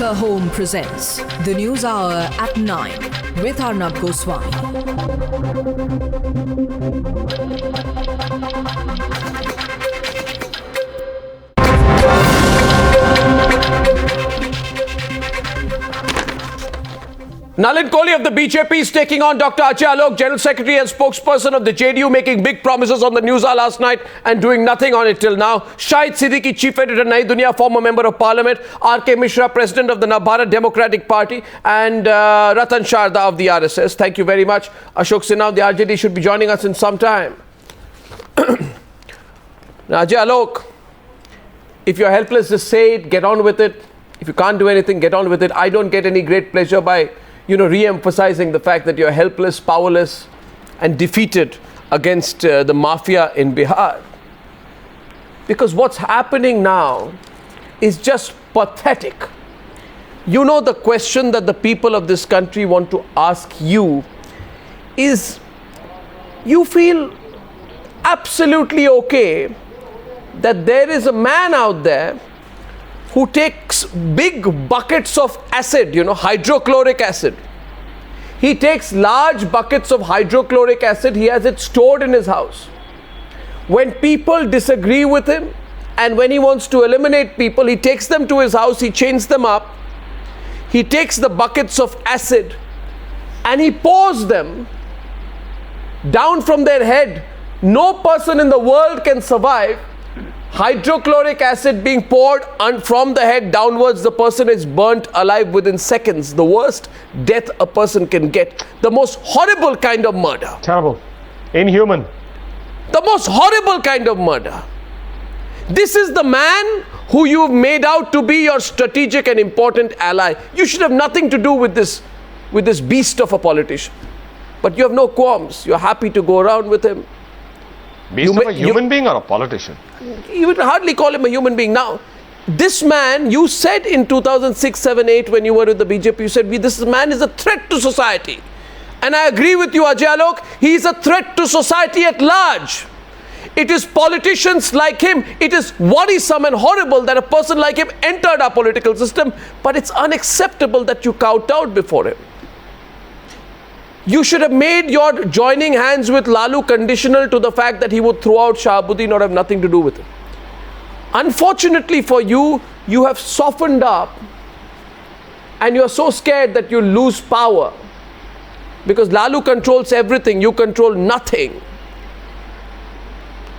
Anchor Home presents the News Hour at 9 with Arnab Goswai. Nalin Kohli of the BJP is taking on Dr. Ajay Alok, General Secretary and Spokesperson of the JDU, making big promises on the Newshour last night and doing nothing on it till now. Shahid, Siddiqui, Chief Editor, Duniya, former Member of Parliament, RK Misra, President of the Navbharat Democratic Party, and Ratan, Sharda of the RSS. Thank you very much. Ashok, Sinha of the RJD should be joining us in some time. Now, Ajay Alok, if you're helpless, just say it, get on with it. If you can't do anything, get on with it. I don't get any great pleasure by re-emphasizing the fact that you're helpless, powerless, and defeated against the mafia in Bihar. Because what's happening now is just pathetic. You know, the question that the people of this country want to ask you is, you feel absolutely okay that there is a man out there who takes big buckets of acid, hydrochloric acid. He takes large buckets of hydrochloric acid. He has it stored in his house. When people disagree with him and when he wants to eliminate people, he takes them to his house, he chains them up. He takes the buckets of acid and he pours them down from their head. No person in the world can survive. Hydrochloric acid being poured from the head downwards, the person is burnt alive within seconds. The worst death a person can get. The most horrible kind of murder. Terrible. Inhuman. The most horrible kind of murder. This is the man who you've made out to be your strategic and important ally. You should have nothing to do with this beast of a politician. But you have no qualms. You're happy to go around with him. Beast of a human being or a politician? You would hardly call him a human being. Now, this man, you said in 2006, 7, 8, when you were with the BJP, you said, this man is a threat to society. And I agree with you, Ajay Alok, he is a threat to society at large. It is politicians like him, it is worrisome and horrible that a person like him entered our political system, but it's unacceptable that you kowtowed before him. You should have made your joining hands with Lalu conditional to the fact that he would throw out Shahabuddin or have nothing to do with it. Unfortunately for you, you have softened up and you're so scared that you'll lose power. Because Lalu controls everything, you control nothing.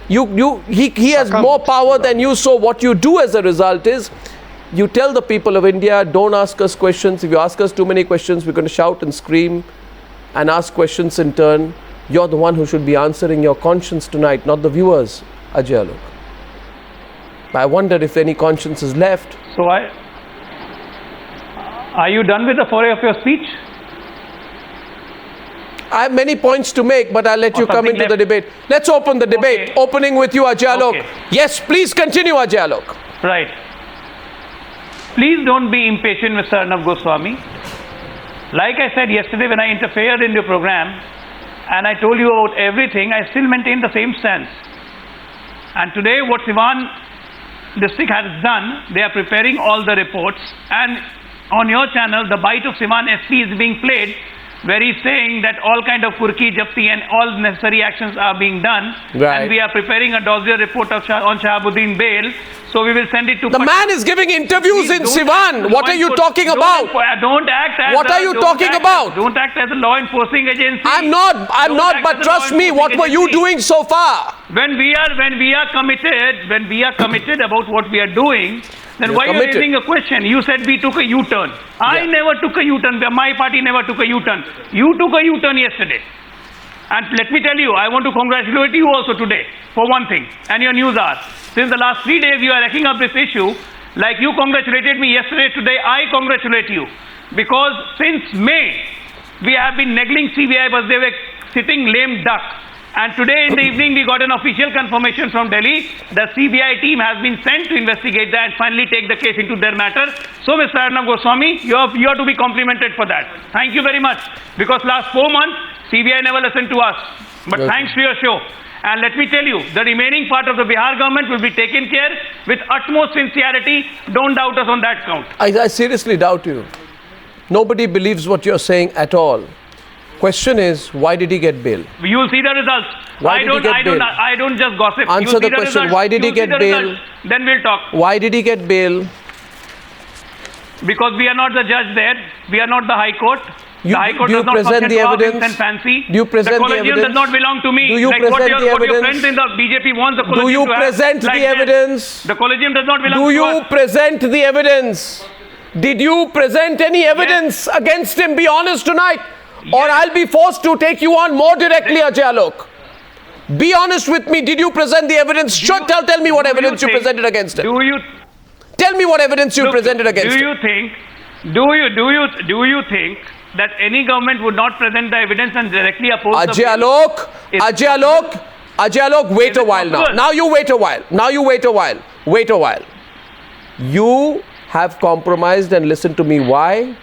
He has more power than you, so what you do as a result is, you tell the people of India, don't ask us questions. If you ask us too many questions, we're going to shout and scream and ask questions in turn. You're the one who should be answering your conscience tonight, not the viewers, Ajay Alok. I wonder if any conscience is left. So are you done with the foray of your speech? I have many points to make, but I'll let you come into the debate. Let's open the debate. Okay. Opening with you, Ajay Alok. Okay. Yes, please continue, Ajay Alok. Right. Please don't be impatient, Mr. Arnab Goswami. Like I said yesterday when I interfered in your program and I told you about everything, I still maintain the same stance. And today what Siwan district has done, they are preparing all the reports, and on your channel the bite of Siwan SP is being played where he's saying that all kind of Kurki, Japti and all necessary actions are being done. Right. And we are preparing a dossier report on Shahabuddin bail. So we will send it to... The man is giving interviews in Siwan. What are you talking about? Don't act as... What are you talking about? Don't act as a law enforcing agency. I'm not, but trust me, what were you doing so far? When we are committed about what we are doing, then why are you raising a question? You said we took a U-turn. I never took a U-turn. My party never took a U-turn. You took a U-turn yesterday. And let me tell you, I want to congratulate you also today for one thing, and your news are. Since the last 3 days you are racking up this issue, like you congratulated me yesterday, today I congratulate you. Because since May, we have been neglecting CBI, but they were sitting lame duck. And today in the evening, we got an official confirmation from Delhi. The CBI team has been sent to investigate that and finally take the case into their matter. So, Mr. Arnab Goswami, you are to be complimented for that. Thank you very much. Because last 4 months, CBI never listened to us. But thanks to your show. And let me tell you, the remaining part of the Bihar government will be taken care with utmost sincerity. Don't doubt us on that count. I seriously doubt you. Nobody believes what you're saying at all. Question is, why did he get bail? You will see the results. Why did he get bail? I don't just gossip. Answer the question. Results. Why did he get bail? Then we'll talk. Why did he get bail? Because we are not the judge there. We are not the High Court. The High Court do you does not present function the to our whims evidence? and fancy. Do you present the the collegium evidence? does not belong to me. Do you like present what the your evidence? friend in the BJP wants the collegium Do you to present have, the like evidence? The collegium does not belong Do to you us. present the evidence? Did you present any evidence against him? Be honest tonight. Or I'll be forced to take you on more directly, Ajay Alok. Be honest with me. Did you present the evidence? Tell me what evidence you presented against him. Tell me what evidence you presented against him. Do you think that any government would not present the evidence and directly oppose Ajay Alok, wait a while now. Now you wait a while. Wait a while. You have compromised, and listen to me why.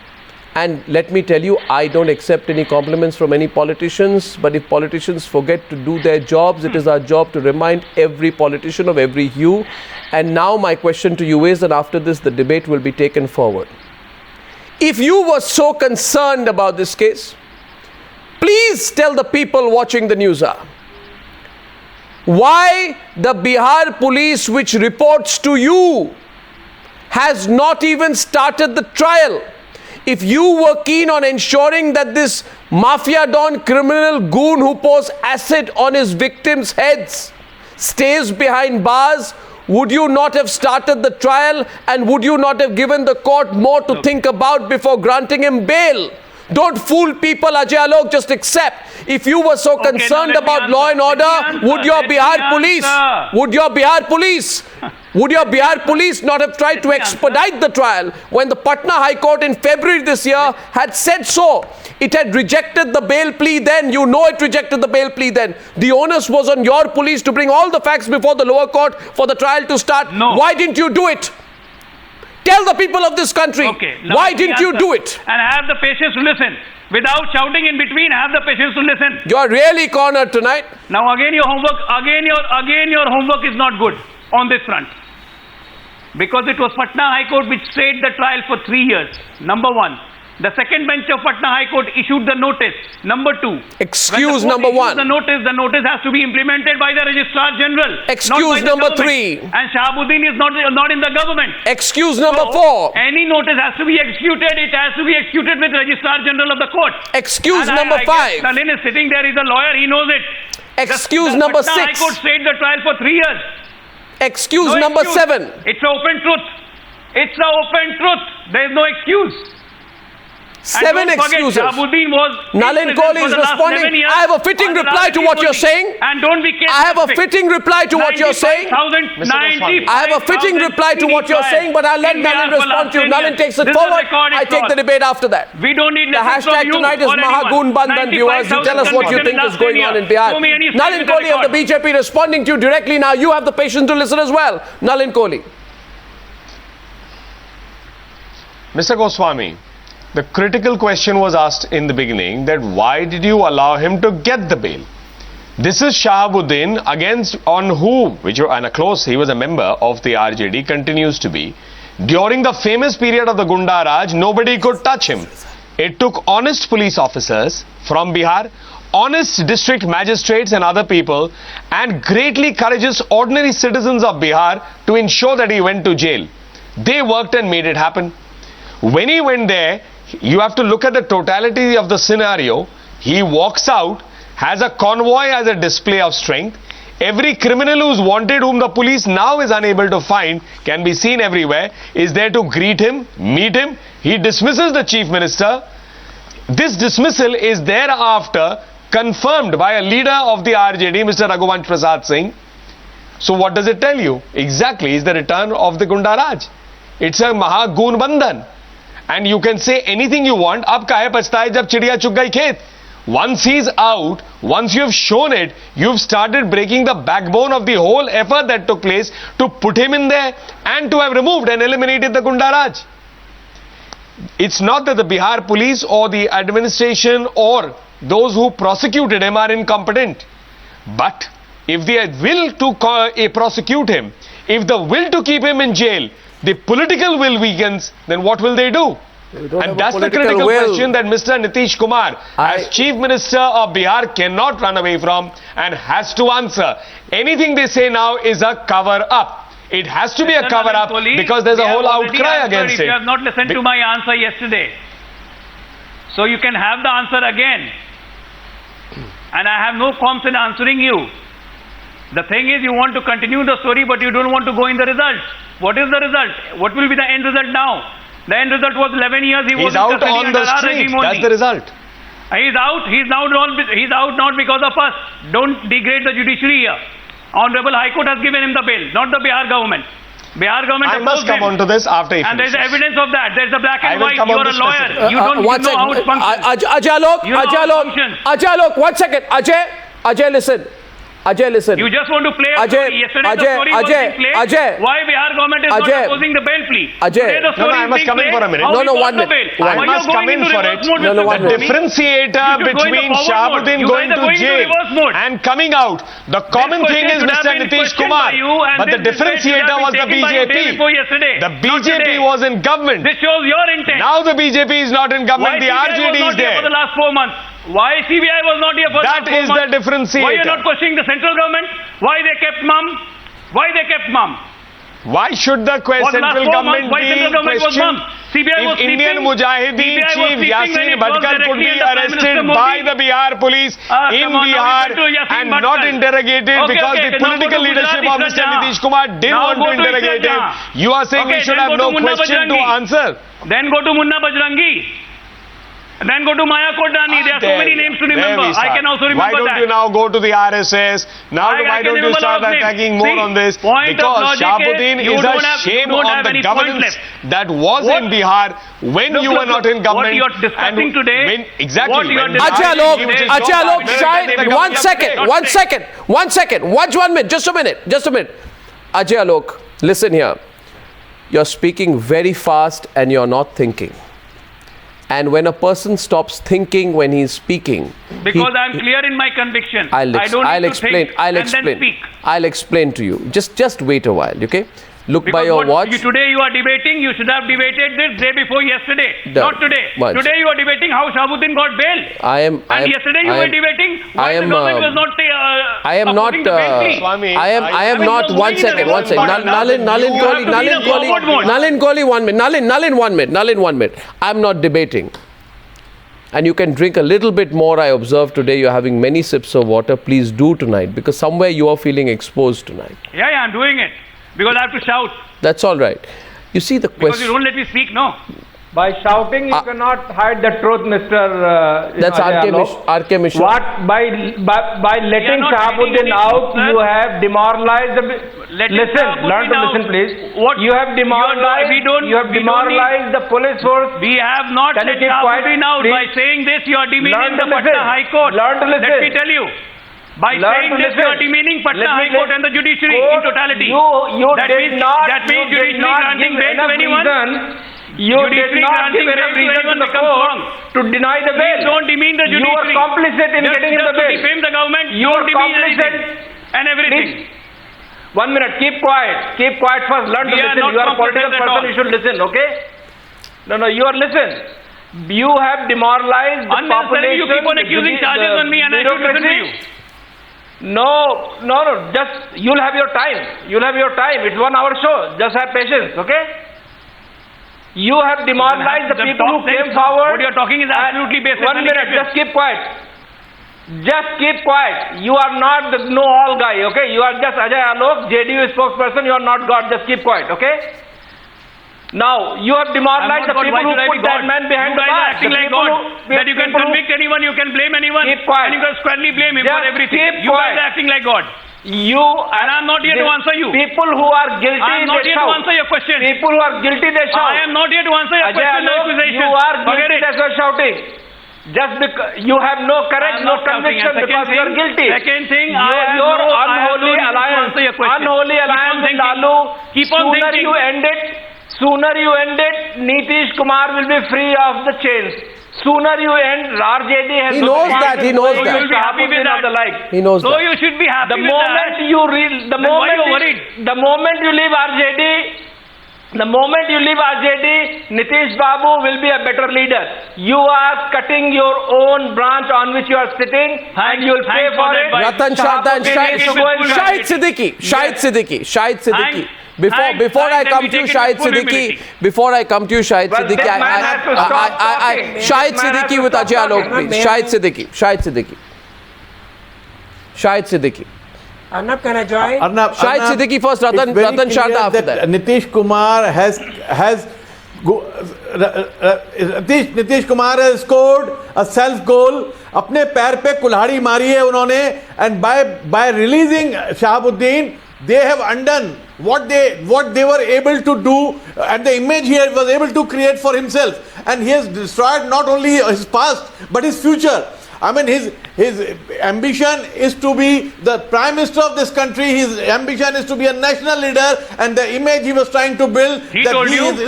And let me tell you, I don't accept any compliments from any politicians, but if politicians forget to do their jobs, it is our job to remind every politician of every hue. And now my question to you is, and after this the debate will be taken forward. If you were so concerned about this case, please tell the people watching the Newshour why the Bihar police, which reports to you, has not even started the trial. If you were keen on ensuring that this mafia don criminal goon who pours acid on his victims' heads stays behind bars, would you not have started the trial, and would you not have given the court more to think about before granting him bail? Don't fool people, Ajay Alok, just accept. If you were so concerned about law and order, would your Bihar police not have tried to expedite the trial when the Patna High Court in February this year had said so? It had rejected the bail plea then. You know it rejected the bail plea then. The onus was on your police to bring all the facts before the lower court for the trial to start. No. Why didn't you do it? Tell the people of this country, why didn't you do it? And have the patience to listen. Without shouting in between, have the patience to listen. You're really cornered tonight. Now again your homework is not good on this front. Because it was Patna High Court which stayed the trial for 3 years. Number one. The second bench of Patna High Court issued the notice. Number two. Excuse number one. The notice has to be implemented by the Registrar General. Excuse number three. And Shahabuddin is not in the government. Excuse number four. Any notice has to be executed. It has to be executed with Registrar General of the court. Excuse number five. Nalin is sitting there. He's a lawyer. He knows it. Excuse number Patna six. High Court stayed the trial for 3 years. Excuse number seven. It's an open truth. It's an open truth. There is no excuse. 7 excuses. Nalin Kohli is responding. I have a fitting reply to what you're saying. And don't be I have a fitting reply to what you're saying. I have a fitting reply to what you're saying, but I'll let Nalin respond to you. Nalin takes it forward. I take the debate after that. We don't need the hashtag tonight is Mahagoon Bandhan, viewers. You tell us what you think is going on in Bihar. Nalin Kohli of the BJP responding to you directly now. You have the patience to listen as well. Nalin Kohli. Mr. Goswami, the critical question was asked in the beginning that why did you allow him to get the bail? This is Shahabuddin against on who, he was a member of the RJD, continues to be. During the famous period of the Gunda Raj, nobody could touch him. It took honest police officers from Bihar, honest district magistrates and other people, and greatly courageous ordinary citizens of Bihar to ensure that he went to jail. They worked and made it happen. When he went there, you have to look at the totality of the scenario. He walks out, has a convoy as a display of strength. Every criminal who's wanted, whom the police now is unable to find, can be seen everywhere, is there to greet him, meet him. He dismisses the chief minister. This dismissal is thereafter confirmed by a leader of the RJD, Mr. Raghuvansh Prasad Singh. So what does it tell you? Exactly, is the return of the Gunda Raj. It's a Mahagoon Bandhan. And you can say anything you want. Ab kahe pachta hai jab chidiya chug gayi khet. Once he's out, once you've shown it, you've started breaking the backbone of the whole effort that took place to put him in there and to have removed and eliminated the Gunda Raj. It's not that the Bihar police or the administration or those who prosecuted him are incompetent. But if they will to prosecute him, if the will to keep him in jail, the political will weakens, then what will they do? And that's the critical question that Mr. Nitish Kumar, as Chief Minister of Bihar, cannot run away from and has to answer. Anything they say now is a cover-up. It has to be a cover-up because there's a whole outcry against it. You have not listened to my answer yesterday. So you can have the answer again. And I have no qualms in answering you. The thing is, you want to continue the story, but you don't want to go in the result. What is the result? What will be the end result now? The end result was 11 years he was out on the street. That's the result. He's out. He's out not because of us. Don't degrade the judiciary here. Honorable High Court has given him the bail, not the Bihar government. Bihar government. I must come on to this after he finishes. And there's evidence of that. There's the black and white. You are a lawyer. You don't know how it functions. Ajay, Alok, 1 second. Ajay, listen. Ajay, listen. You just want to play a story. Yesterday the story was being played. Why Bihar government is not opposing the bail plea? Today No, the story I must come in for a minute. No, 1 minute. I must come in for it. The differentiator between Shahabuddin going to jail and coming out. The common thing is Mr. Nitish Kumar. But the differentiator was the BJP. The BJP was in government. This shows your intent. Now the BJP is not in government. The RJD is there. For the last 4 months. Why CBI was not here for that is the differentiator. Why you are not questioning the central government? Why they kept mum? Why they kept mum? Why should the central government be questioned? If Indian Mujahideen chief Yasin Bhatkar could be arrested by the Bihar police in Bihar and not interrogated because the political leadership of Mr. Nitish Kumar didn't want to interrogate him, you are saying we should have no question to answer? Then go to Munna Bajrangi. Then go to Maya Kodani. There are so many names to remember. I can also remember that. Why don't you now go to the RSS? Now why don't you start attacking more on this? Because Shahabuddin is a shame on the governance that was in Bihar when you were not in government. What you are discussing today. Exactly. Ajay Alok, Shahid, 1 second. 1 second. Watch 1 minute. Just a minute. Ajay Alok, listen here. You're speaking very fast and you're not thinking. And when a person stops thinking when he's speaking, because I'm clear in my conviction, I'll explain to you. Just wait a while, okay? Look because by your watch. Today you are debating. You should have debated this day before yesterday, not today. Today you are debating how Shahabuddin got bail. Yesterday you were debating why the government was not. I am not. 1 second. Nalin Kohli, 1 minute. Nalin, 1 minute. I'm not debating. And you can drink a little bit more. I observed today you're having many sips of water. Please do tonight because somewhere you are feeling exposed tonight. Yeah, I'm doing it. Because I have to shout. That's all right. You see the question. Because you don't let me speak, no? By shouting, you cannot hide the truth, Mr. That's RK Misra. What? By letting Shahabuddin out, you have demoralized the... Learn to listen, please. You have demoralized the police force. We have not let Shahabuddin out. By saying this, you are demeaning the Patna High Court. Learn to listen. Let me tell you. By saying this, you are demeaning Patna High Court and the judiciary in totality. That means judiciary granting bail to anyone. You did not give any reason to the court to deny the bail. Please don't demean the judiciary. You are complicit in getting him the bail. To defame the government, you are complicit and everything. Please, 1 minute. Keep quiet. Keep quiet first. Learn to listen. You are a political person. You should listen. Okay? No. You are listen. You have demoralized the population. You keep on accusing charges on me, and I should listen to you. No. Just you'll have your time. It's 1 hour show. Just have patience, okay? You have demoralized the people who came forward. What you're talking is absolutely basic. 1 minute. Just keep quiet. You are not the know-all guy, okay? You are just Ajay Alok, JDU spokesperson. You are not God. Just keep quiet, okay? Now, you have demoralized the people who put that man behind the bar. Acting like God. That you can convict anyone, you can blame anyone. Keep quiet. And you can squarely blame him for everything. You guys are acting like God. And I'm not here to answer you. People who are guilty, I'm not here to answer your question. People who are guilty, they shout. I am not here to answer your question. You are guilty, that's why shouting. Just because you have no courage, no conviction, because you are guilty. Second thing, your unholy alliance with Lalu, sooner you end it, Nitish Kumar will be free of the chains. Sooner you end, RJD has he knows that. So you should be happy with that. He knows so that. you should be happy the with moment that. the moment you leave RJD, Nitish Babu will be a better leader. You are cutting your own branch on which you are sitting, and you will pay for it. Ratan, Sharda and Shahid Siddiqui. Before I come to you, Shahid Siddiqui, Shahid Siddiqui with Ajay Alok, please. Shahid Siddiqui. Arnab, can I join? Shahid Siddiqui first, Ratan Sharda after that. Nitish Kumar has Nitish Kumar has scored a self goal. अपने पैर पे कुल्हाड़ी मारी है उन्होंने, and by releasing Shahabuddin, they have undone what they were able to do, and the image he was able to create for himself, and he has destroyed not only his past but his future. I mean, his ambition is to be the Prime Minister of this country. His ambition is to be a national leader, and the image he was trying to build, he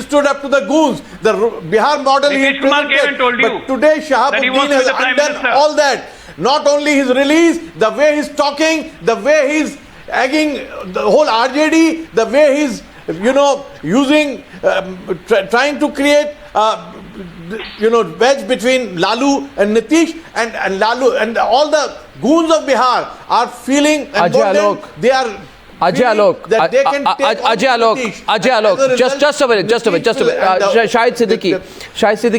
stood up to the goons. The Bihar model he presented. But today Shahabuddin has undone all that. Not only his release, the way he's talking, the way he's egging the whole RJD, the way he's, using, trying to create wedge between Lalu and Nitish, and Lalu and all the goons of Bihar are feeling emboldened. They are Ajay Alok, that they can take Ajay Alok, just a minute. Shahid Siddiqui,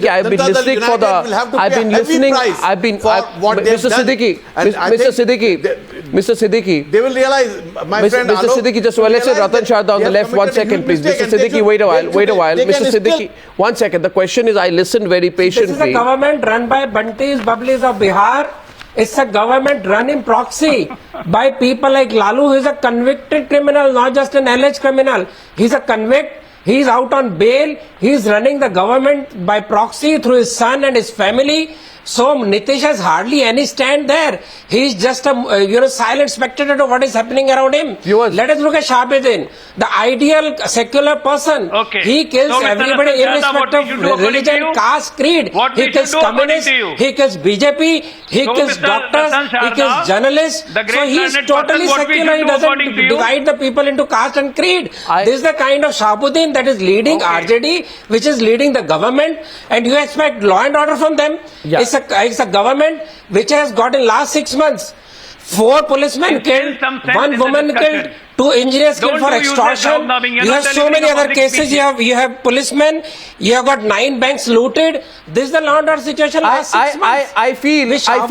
I've been listening for the, Mr. Siddiqui. They will realize, my friend Mr. Siddiqui, just let's say Ratan Sharda on the left, 1 second, please. Mr. Siddiqui, wait a while. Mr. Siddiqui, 1 second. The question is, I listened very patiently. This is a government run by Bunty's Bubblies of Bihar. It's a government run in proxy by people like Lalu, who is a convicted criminal, not just an alleged criminal. He's a convict. He's out on bail. He's running the government by proxy through his son and his family. So Nitish has hardly any stand there. He's just a silent spectator to what is happening around him. Let us look at Shahabuddin, the ideal secular person. Okay. He kills everybody irrespective of religion, caste, creed. He kills communists. He kills BJP. He kills doctors. He kills journalists. So he's totally secular. He doesn't divide the people into caste and creed. This is the kind of Shahabuddin that is leading RJD, which is leading the government, and you expect law and order from them. Yeah. It's a government which has got in last 6 months 4 policemen killed, 1 woman killed, 2 engineers killed for extortion. You have so many other cases. You have policemen. You have got 9 banks looted. This is the law and order situation last 6 months. I feel in this case.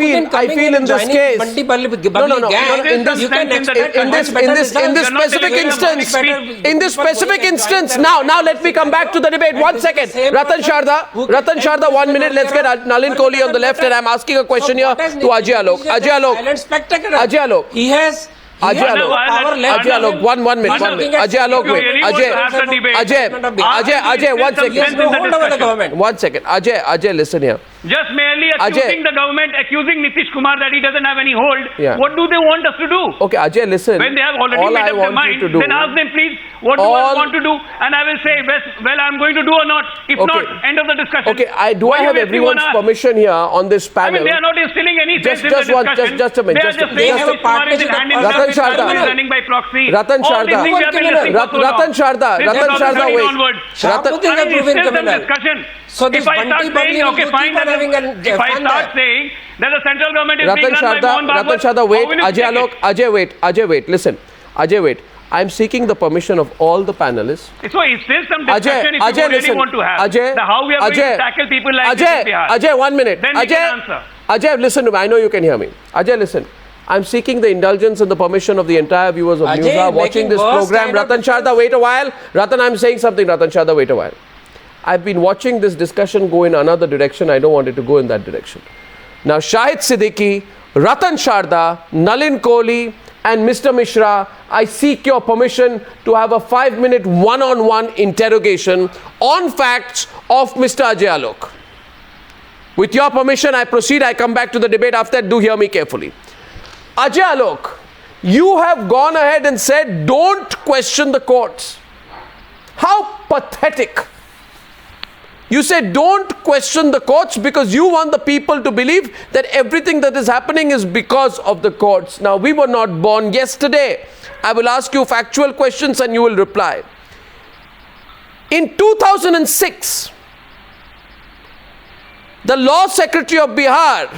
In this specific instance. Now let me come back to the debate. 1 second. Ratan Sharda, 1 minute. Let's get Nalin Kohli on the left, and I'm asking a question here to Ajay Alok. Ajay Alok. He has Ajay Alok, one minute. Ajay Alok, wait. Ajay, 1 second. 1 second. Ajay, listen here. Just merely accusing the government, accusing Nitish Kumar that he doesn't have any hold. Yeah. What do they want us to do? Okay, Ajay, listen. When they have already made up their mind, then ask them, please, what do you want to do? And I will say, well, I'm going to do or not. If not, end of the discussion. Okay, I have everyone's permission here on this panel. I mean, they are not instilling any sense in the discussion. Just a minute. They are just saying Nitish Kumar is hand in Ratan hand Sharda. running by proxy. Ratan Sharda. Ratan Sharda, wait. Shahabuddin is a proven criminal. So this Bunty Bunty okay, fine. If I start saying that the central government is being run by Mohan Bhagwat, Ratan Sharda, wait. Ajay Alok, Ajay, wait. Listen. Ajay, wait. I'm seeking the permission of all the panelists. So is there some discussion if you really want to have? How we are going to tackle people like this in Bihar? Ajay, 1 minute. Then we can answer. Ajay, listen to me. I know you can hear me. Ajay, listen. I'm seeking the indulgence and the permission of the entire viewers of Newshour watching this program. Ratan Sharda, wait a while. Ratan, I'm saying something. Ratan Sharda, wait a while. I've been watching this discussion go in another direction. I don't want it to go in that direction. Now, Shahid Siddiqui, Ratan Sharda, Nalin Kohli, and Mr. Misra, I seek your permission to have a 5-minute one-on-one interrogation on facts of Mr. Ajay Alok. With your permission, I proceed. I come back to the debate after that. Do hear me carefully. Ajay, Alok, you have gone ahead and said, don't question the courts. How pathetic. You said, don't question the courts because you want the people to believe that everything that is happening is because of the courts. Now, we were not born yesterday. I will ask you factual questions and you will reply. In 2006, the Law Secretary of Bihar,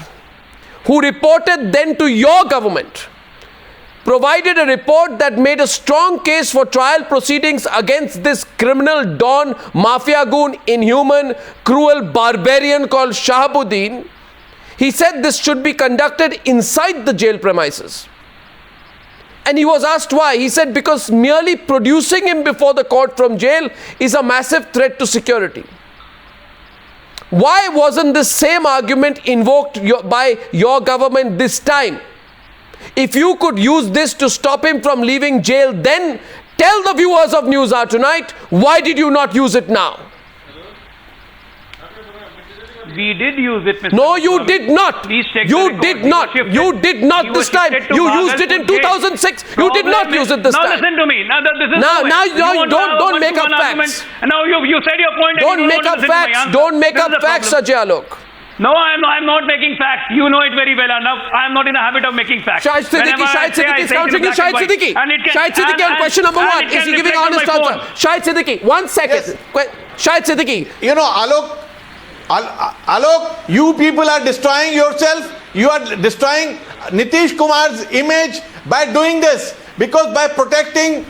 who reported then to your government, provided a report that made a strong case for trial proceedings against this criminal Don, mafia goon, inhuman, cruel barbarian called Shahabuddin. He said this should be conducted inside the jail premises. And he was asked why. He said because merely producing him before the court from jail is a massive threat to security. Why wasn't this same argument invoked by your government this time? If you could use this to stop him from leaving jail, then tell the viewers of Newshour tonight, why did you not use it now? We did use it, Mr. No, you did not. Please check you did not. You did not this time. You used it in 2006. You did not use it this time. Now listen to me. Now this is now don't make up facts. Now you said your point. Don't make up facts. Don't make up facts, Ajay, Alok. No, I'm not making facts. You know it very well, Arnab. I'm not in a habit of making facts. Shahid Siddiqui is countering you. Shahid Siddiqui. Shahid Siddiqui on question number 1. Is he giving honest answer? Shahid Siddiqui, 1 second. Shahid Siddiqui. You know, Alok, you people are destroying yourself. You are destroying Nitish Kumar's image by doing this. Because by protecting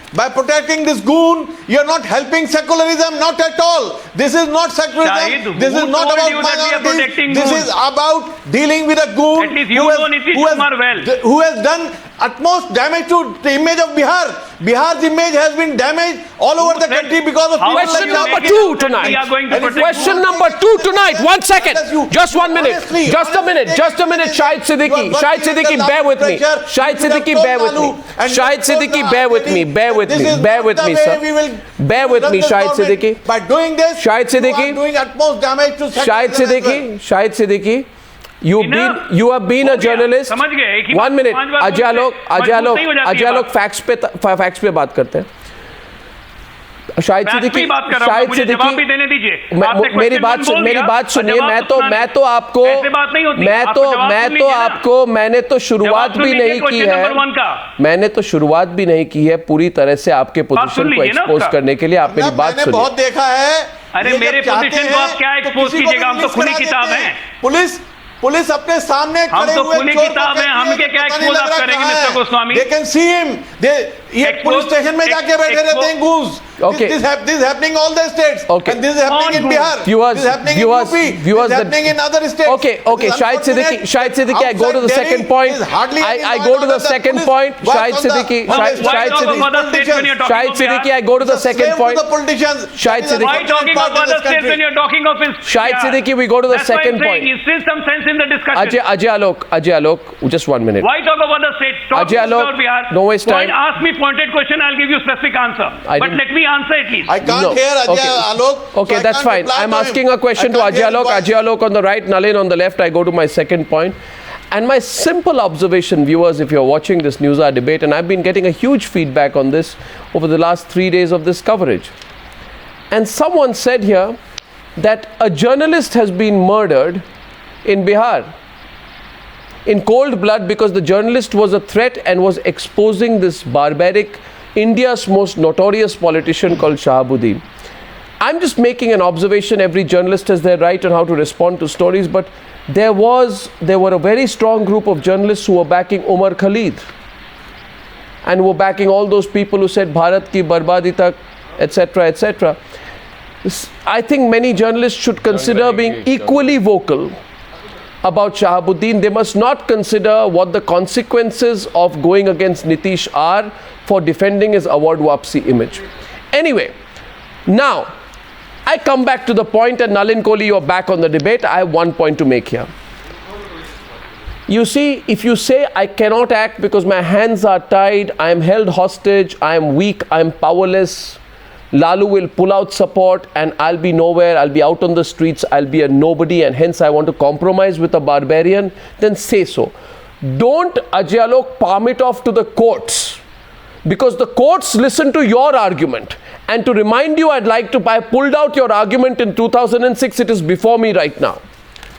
this goon, you are not helping secularism, not at all. This is not secularism. Shahid, this is not about minorities. This is about dealing with a goon who has done utmost damage to the image of Bihar. Bihar's image has been damaged all over the country because of people question like number 2 tonight. Question number 2 tonight. 1 second. Just 1 minute. Just a minute. Shahid Siddiqui. Shahid Siddiqui, bear with me. Shahid Siddiqui, bear with me. Shahid Siddiqui, bear with me. Bear with me. Bear with me, sir. Bear with me, Shahid Siddiqui. By doing this, Shahid Siddiqui, you are doing utmost damage to Shahid Siddiqui. You have been a journalist. 1 minute. Ajay Alok, facts पे बात करते हैं. शाहिद सिद्दीकी, मेरी बात सुनिए. मैंने तो शुरुआत भी नहीं की है पूरी तरह से आपके पोजीशन को एक्सपोज करने के लिए. आप मेरी बात सुनिए. बहुत देखा है. अरे मेरे पोजीशन को आप क्या एक्सपोज कीजिएगा? हम तो खुली किताब हैं. पुलिस अपने सामने खड़े हुए खुली किताब है. हम क्या एक्सपोज आप करेंगे mister Goswami? They can see him. ये पुलिस स्टेशन में जाके बैठे रहते हैं गूंज. Okay. This is happening all the states. Okay. And this is happening in Bihar. This is happening in UP. This is happening in other states. Okay. Shahid Siddiqui, I go to the second point. I go to the second point. Shahid Siddiqui, I go to the second point. Shahid Siddiqui. Why talking of other states when you're talking of his? Shahid Siddiqui, we go to the second point. Is still some sense in the discussion. Ajay Alok, just 1 minute. Why talk of other states? Talk Ajay Alok, Bihar. no waste time. Ask me pointed question, I'll give you specific answer. But let me answer at least. I can't hear Ajay Alok. Okay, that's fine. I'm asking a question to Ajay Alok. Ajay Alok on the right, Nalin on the left. I go to my second point. And my simple observation, viewers, if you're watching this Newshour debate, and I've been getting a huge feedback on this over the last 3 days of this coverage. And someone said here that a journalist has been murdered in Bihar in cold blood because the journalist was a threat and was exposing this barbaric, India's most notorious politician called Shahabuddin. I'm just making an observation. Every journalist has their right on how to respond to stories, but there were a very strong group of journalists who were backing Umar Khalid and were backing all those people who said Bharat ki barbadi tak, etc., etc. I think many journalists should consider being equally vocal about Shahabuddin. They must not consider what the consequences of going against Nitish are for defending his award wapsi image. Anyway, now I come back to the point, and Nalin Kohli, you're back on the debate. I have one point to make here. You see, if you say I cannot act because my hands are tied, I am held hostage, I am weak, I am powerless, Lalu will pull out support and I'll be nowhere, I'll be out on the streets, I'll be a nobody, and hence I want to compromise with a barbarian, then say so. Don't, Ajay Alok, palm it off to the courts, because the courts listen to your argument. And to remind you, I pulled out your argument in 2006, it is before me right now.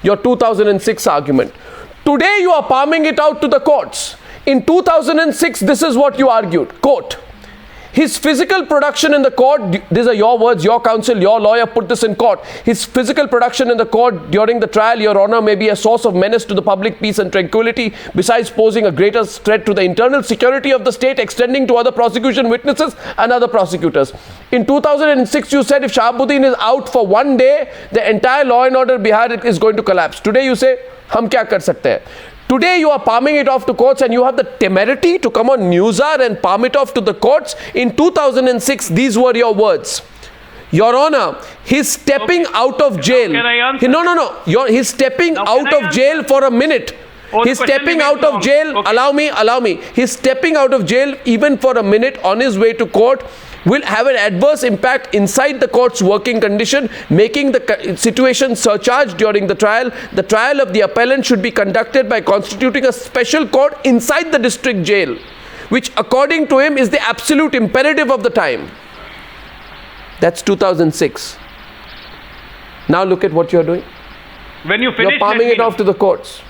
Your 2006 argument. Today you are palming it out to the courts. In 2006, this is what you argued. Quote, his physical production in the court, these are your words, your counsel, your lawyer put this in court. His physical production in the court during the trial, Your Honor, may be a source of menace to the public peace and tranquility, besides posing a greater threat to the internal security of the state, extending to other prosecution witnesses and other prosecutors. In 2006, you said if Shahabuddin is out for one day, the entire law and order Bihar is going to collapse. Today you say, hum kya kar sakte hai? Today you are palming it off to courts, and you have the temerity to come on Newshour and palm it off to the courts. In 2006, these were your words. Your Honor, he's stepping out of jail. Can I answer? No. He's stepping out of jail for a minute. He's stepping out of jail. Okay. Allow me. He's stepping out of jail even for a minute on his way to court. Will have an adverse impact inside the court's working condition, making the situation surcharged during the trial. The trial of the appellant should be conducted by constituting a special court inside the district jail, which according to him is the absolute imperative of the time. That's 2006. Now look at what you're doing. When you finish, you're palming it off to the courts.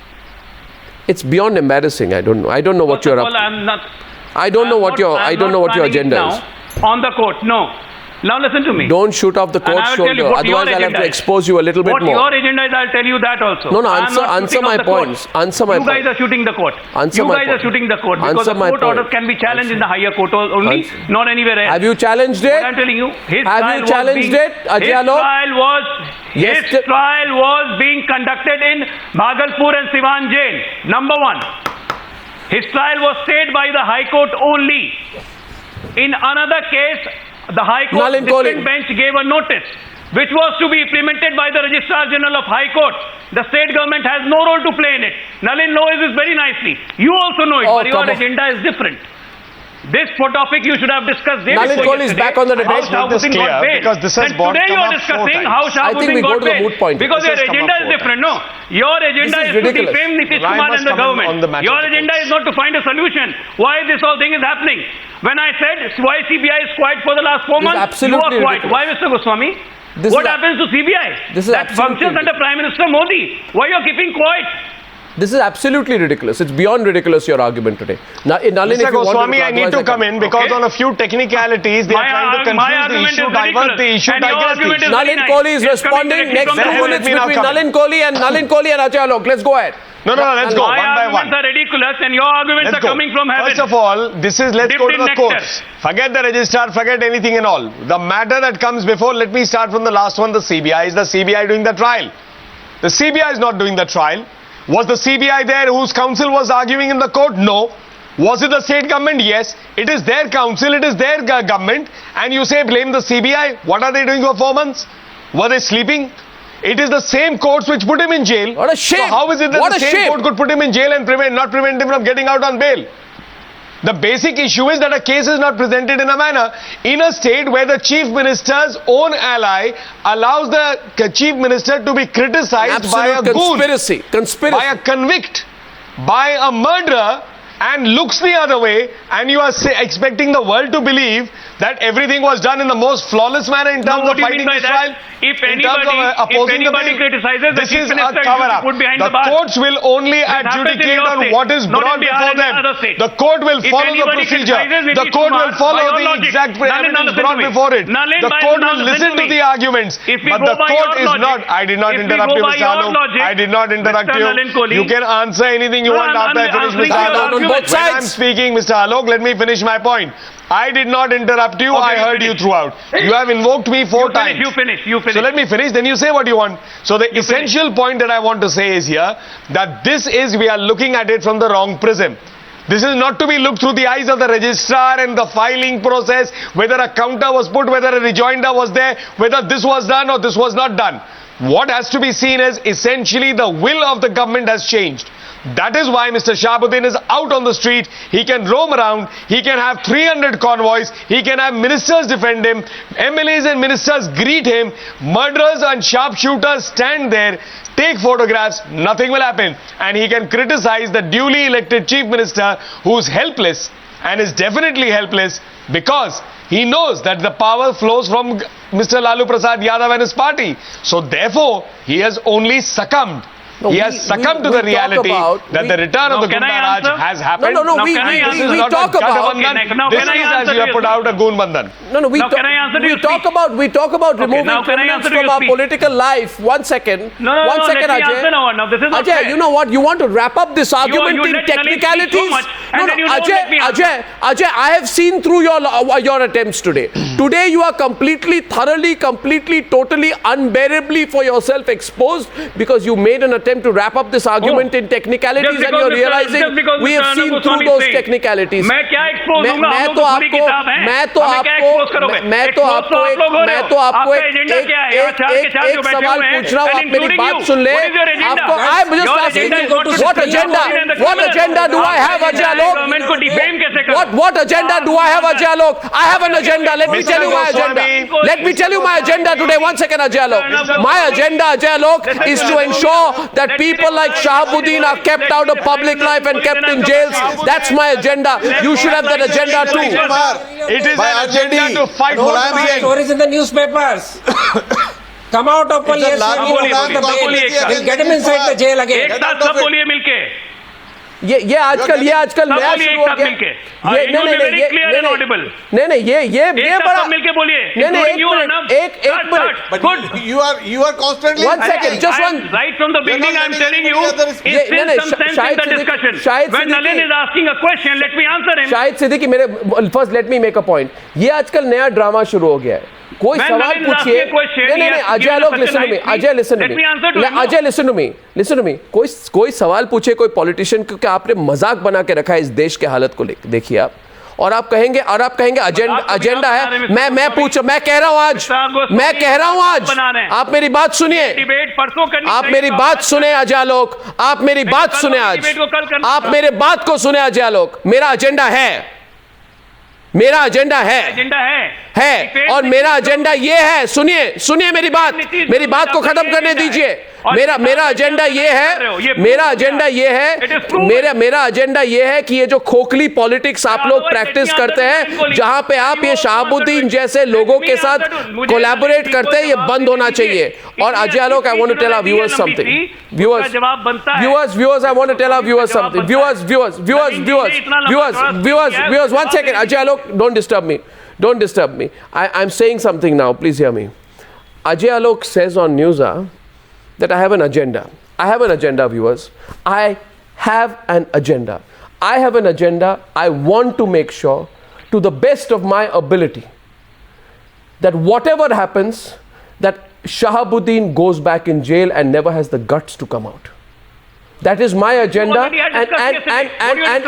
It's beyond embarrassing. I don't know what you're up to. I don't know what your agenda is. On the court, no. Now listen to me. Don't shoot off the court's shoulder. Otherwise, I'll have to expose you a little bit more. What your agenda is, I'll tell you that also. No, answer my points. Answer my points. You guys are shooting the court. You guys are shooting the court because the court orders can be challenged in the higher court only, not anywhere else. Have you challenged it? What I'm telling you, his trial was being conducted in Bhagalpur and Siwan jail. Number one. His trial was stayed by the High Court only. In another case, the High Court different bench gave a notice which was to be implemented by the Registrar General of High Court. The state government has no role to play in it. Nalin knows this very nicely. You also know it, but your agenda is different. This topic you should have discussed. Nalin Kohli is back on the debate. Because this has today you are discussing how Shahabuddin got bail. Because your agenda is different. No, your agenda is to defame Nitish Kumar and the government. Your agenda is not to find a solution. Why this whole thing is happening? When I said why CBI is quiet for the last 4 months, you are quiet. Why, Mr. Goswami? What happens to CBI? That functions under Prime Minister Modi. Why you are keeping quiet? This is absolutely ridiculous. It's beyond ridiculous, your argument today. Now, Nalin, Mr. Goswami, I need to come in because on a few technicalities, they are trying to confuse the issue, divert the issue, digress the issue. Nalin Kohli is responding. Next 2 minutes between Nalin Kohli and Ajay Alok. Let's go ahead. No, let's go one by one. My arguments are ridiculous and your arguments are coming from heaven. First of all, let's go to the courts. Forget the registrar, forget anything and all. The matter that comes before, let me start from the last one, the CBI. Is the CBI doing the trial? The CBI is not doing the trial. Was the CBI there whose counsel was arguing in the court? No. Was it the state government? Yes. It is their counsel, it is their government. And you say blame the CBI? What are they doing for 4 months? Were they sleeping? It is the same courts which put him in jail. What a shame. So how is it that the same court could put him in jail and not prevent him from getting out on bail? The basic issue is that a case is not presented in a manner in a state where the chief minister's own ally allows the chief minister to be criticized by a conspiracy, by a convict, by a murderer, and looks the other way, and you are expecting the world to believe that everything was done in the most flawless manner in terms of fighting this trial. If anybody criticizes the chief minister, put behind the bar. The courts will only adjudicate on what is brought before them. The court will follow the procedure. The court will follow the exact evidence brought before it. The court will listen to the arguments. But the court is not. I did not interrupt you, Mr. Alok. I did not interrupt you. You can answer anything you want after I finish, Mr. Alok. When I'm speaking, Mr. Alok, let me finish my point. I did not interrupt you. I heard you throughout. You have invoked me 4 times. You finish. So let me finish, then you say what you want. So the essential point that I want to say is here that we are looking at it from the wrong prism. This is not to be looked through the eyes of the registrar and the filing process, whether a counter was put, whether a rejoinder was there, whether this was done or this was not done. what has to be seen is essentially the will of the government has changed. That is why Mr. Shahabuddin is out on the street. He can roam around. He can have 300 convoys. He can have ministers defend him. MLAs and ministers greet him. Murderers and sharpshooters stand there, take photographs. Nothing will happen. And he can criticize the duly elected chief minister who's helpless and is definitely helpless because he knows that the power flows from Mr. Lalu Prasad Yadav and his party. So therefore, he has only succumbed. No, he has succumbed to the reality that the return of the Gunda Raj has happened. We talk about. This is as you have put out a Goon Bandhan. We talk about removing criminals from our political life. One second, Ajay. Ajay, you know what? You want to wrap up this argument in technicalities? Ajay, I have seen through your attempts today. Today you are completely, thoroughly, completely, totally, unbearably for yourself exposed because you made an attempt to wrap up this argument in technicalities and you're realizing we have seen through those technicalities. मैं तो आपको एक सवाल पूछ रहा हूँ, आप मेरी बात सुन ले. आपको I'm just asking what agenda do I have, Ajay Alok? What agenda do I have, Ajay Alok? I have an agenda. Let me tell you my agenda. Let me tell you my agenda today. One second, Ajay Alok. My agenda, Ajay Alok, is to ensure that people like Shahabuddin are kept out of public life and kept in jails. That's my agenda. You should have that agenda too. It is an agenda to fight for stories in the newspapers. Come out of police. Get him inside the jail again. एक साथ सब बोलिए मिलके. ये आजकल नया शुरू हो गया. नहीं ये बड़ा मिलके बोलिए. But you are constantly. One second, just one. Right from the beginning, I'm telling you, it's still some sense in the discussion. When Nalin is asking a question, let me answer him. Shahid Siddiqui, first let me make a point. ये आजकल नया drama शुरू हो गया है. कोई सवाल पूछिए. नहीं Ajay Alok, listen to me. Ajay, listen to me. Ajay, listen to me. कोई सवाल पूछे कोई पॉलिटिशियन को कि आपने मजाक बना के रखा है इस देश के हालत को लेकर. देखिए आप और आप कहेंगे एजेंडा है. मैं कह रहा हूं आज आप मेरी बात सुनिए. आप मेरी बात सुने अजय आलोक. आप मेरी बात सुने आज. आप मेरे बात को सुने अजय आलोक. मेरा एजेंडा है और मेरा एजेंडा ये है. सुनिए मेरी बात को खत्म करने दीजिए. मेरा एजेंडा ये है मेरा एजेंडा ये है कि ये जो खोखली पॉलिटिक्स आप लोग प्रैक्टिस करते हैं जहां पे आप ये शाहबुद्दीन जैसे लोगों के साथ कोलैबोरेट करते हैं, ये बंद होना चाहिए. और Ajay Alok, I want to tell our viewers something. Viewers, I want to tell our viewers something. Viewers, 1 second. Ajay Alok, don't disturb me. I'm saying something now. Please hear me. Ajay Alok says on Newshour that I have an agenda. I have an agenda, viewers. I have an agenda. I want to make sure, to the best of my ability, that whatever happens, that Shahabuddin goes back in jail and never has the guts to come out. That is my agenda.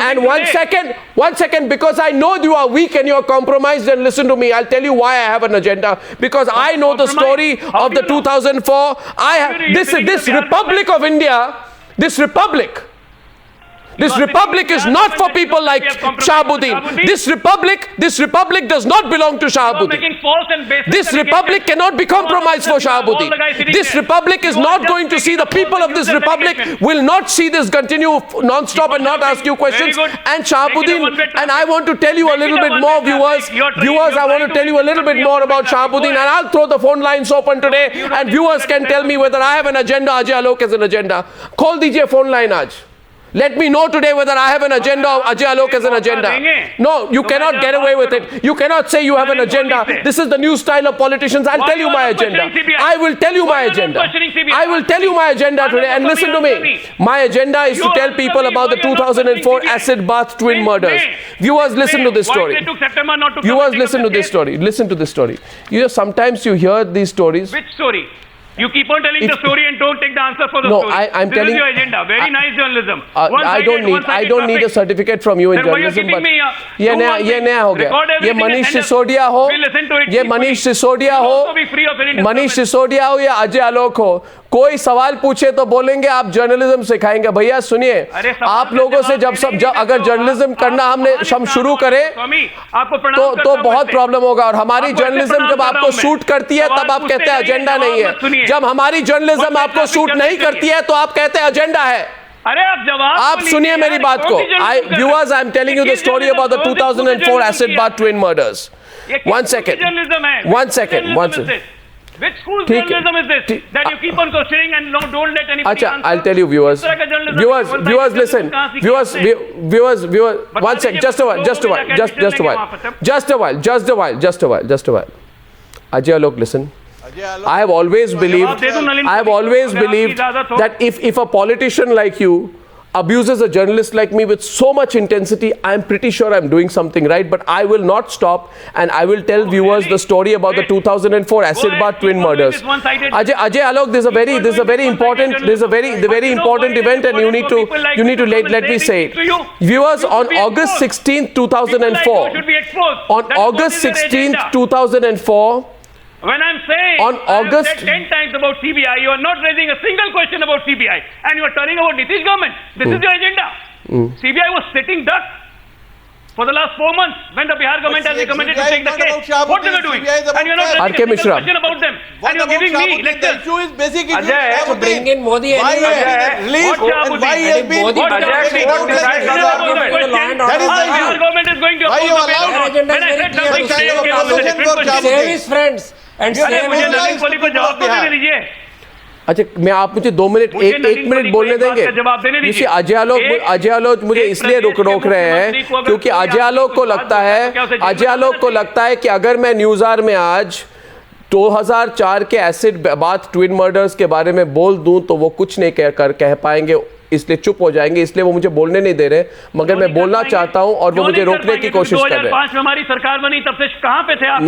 And one second, because I know you are weak and you are compromised, and listen to me, I'll tell you why I have an agenda. Because I know the story of the 2004. This Republic of India, this Republic is not for people like Shahabuddin. This republic does not belong to Shahabuddin. This republic cannot be compromised for Shahabuddin. This republic is not going to see, the people of this republic will not see this continue non-stop and not ask you questions. And Shahabuddin, and I want to tell you a little bit more, viewers, I want to tell you a little bit more about Shahabuddin, and I'll throw the phone lines open today, and viewers can tell me whether I have an agenda, Ajay Alok has an agenda. Call DJ phone line, Aj. Let me know today whether I have an agenda or Ajay Alok has an agenda. No, you cannot get away with it. You cannot say you have an agenda. This is the new style of politicians. I'll tell you my agenda. I will tell you my agenda. I will tell you my agenda today. And listen to me. My agenda is to tell people about the 2004 acid bath twin murders. Viewers, listen to this story. Viewers, listen to this story. Listen to this story. Sometimes you hear these stories. Which story? You keep on telling the story and don't take the answer for the No, story. I'm this telling. is your agenda. Very nice journalism. I don't need a certificate from you in journalism. But ये नया हो गया. ये मनीष सिसोदिया हो. ये मनीष सिसोदिया हो. मनीष सिसोदिया हो या अजय आलोक हो. कोई सवाल पूछे तो बोलेंगे आप जर्नलिज्म सिखाएंगे. भैया सुनिए, आप लोगों से जब अगर जर्नलिज्म करना हम शुरू करें तो बहुत प्रॉब्लम होगा. और हमारी जर्नलिज्म जब आपको सूट करती है तब आप कहते हैं एजेंडा नहीं है. जब हमारी जर्नलिज्म आपको सूट नहीं करती है तो आप कहते हैं एजेंडा है. अरे आप सुनिए मेरी बात को. Viewers, I am telling you the story about the 2004 acid bath twin murders. One second. Which school journalism is this? That you keep on questioning and don't let anybody answer? I'll tell you, viewers. Viewers, listen. Viewers. One second. Just a while. Ajay Alok, listen. I have always believed that if a politician like you abuses a journalist like me with so much intensity, I am pretty sure I am doing something right. But I will not stop, and I will tell viewers the story about the 2004 acid bath twin murders. Ajay Alok, this is a very important event, and you need to let me say it. Viewers, on August 16th, 2004, when I'm saying on August, I have said 10 times about CBI, you are not raising a single question about CBI, and you are turning about Nitish government. This is your agenda. CBI was sitting duck for the last 4 months when the Bihar government has recommended to take the case. What they were doing? And you are not raising a single Misra. question about them. And you are giving me lectures. The issue is basically Ajay, to bring in Modi why he anyway. has been released and why he has been Modi What Ajay, What decides decides about about the the law question? and order. That is the Bihar issue. government is going to Why oppose you the allow bail. agenda When I is said very nothing, clear. came up with a different question. Save his friends and अरे save मुझे his Nalin lives. Kohli को जवाब तो देने दीजिए. अच्छा, मैं आप मुझे 2 मिनट एक मिनट बोलने देंगे. अजय आलोक मुझे इसलिए रोक रहे हैं क्योंकि अजय आलोक को लगता है कि अगर मैं न्यूज़आवर में आज 2004 के एसिड बाथ ट्विन मर्डर्स के बारे में बोल दूं तो वो कुछ नहीं कह पाएंगे, इसलिए चुप हो जाएंगे, इसलिए वो मुझे बोलने नहीं दे रहे. मगर मैं बोलना चाहता हूं और वो मुझे रोकने की कोशिश कर रहे हैं. 2005 में हमारी सरकार बनी, तब से कहां पे थे आप?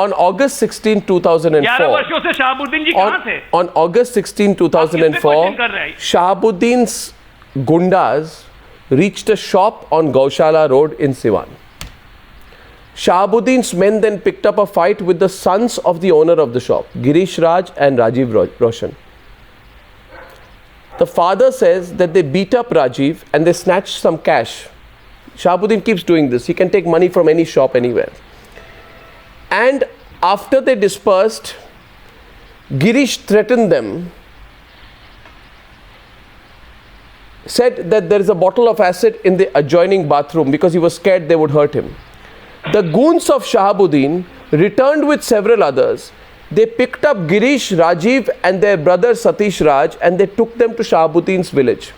On August 16, 2004, 11 वर्षों से शहाबुद्दीन जी कहां थे? On August 16, 2004, Shahabuddin's gundas reached a shop on Gaushala Road in Siwan. Shahabuddin's men then picked up a fight with the sons of the owner of the shop, Girish Raj and Rajiv Roshan. The father says that they beat up Rajiv and they snatched some cash. Shahabuddin keeps doing this. He can take money from any shop anywhere. And after they dispersed, Girish threatened them, said that there is a bottle of acid in the adjoining bathroom because he was scared they would hurt him. The goons of Shahabuddin returned with several others. They picked up Girish, Rajiv and their brother Satish Raj and they took them to Shahabuddin's village.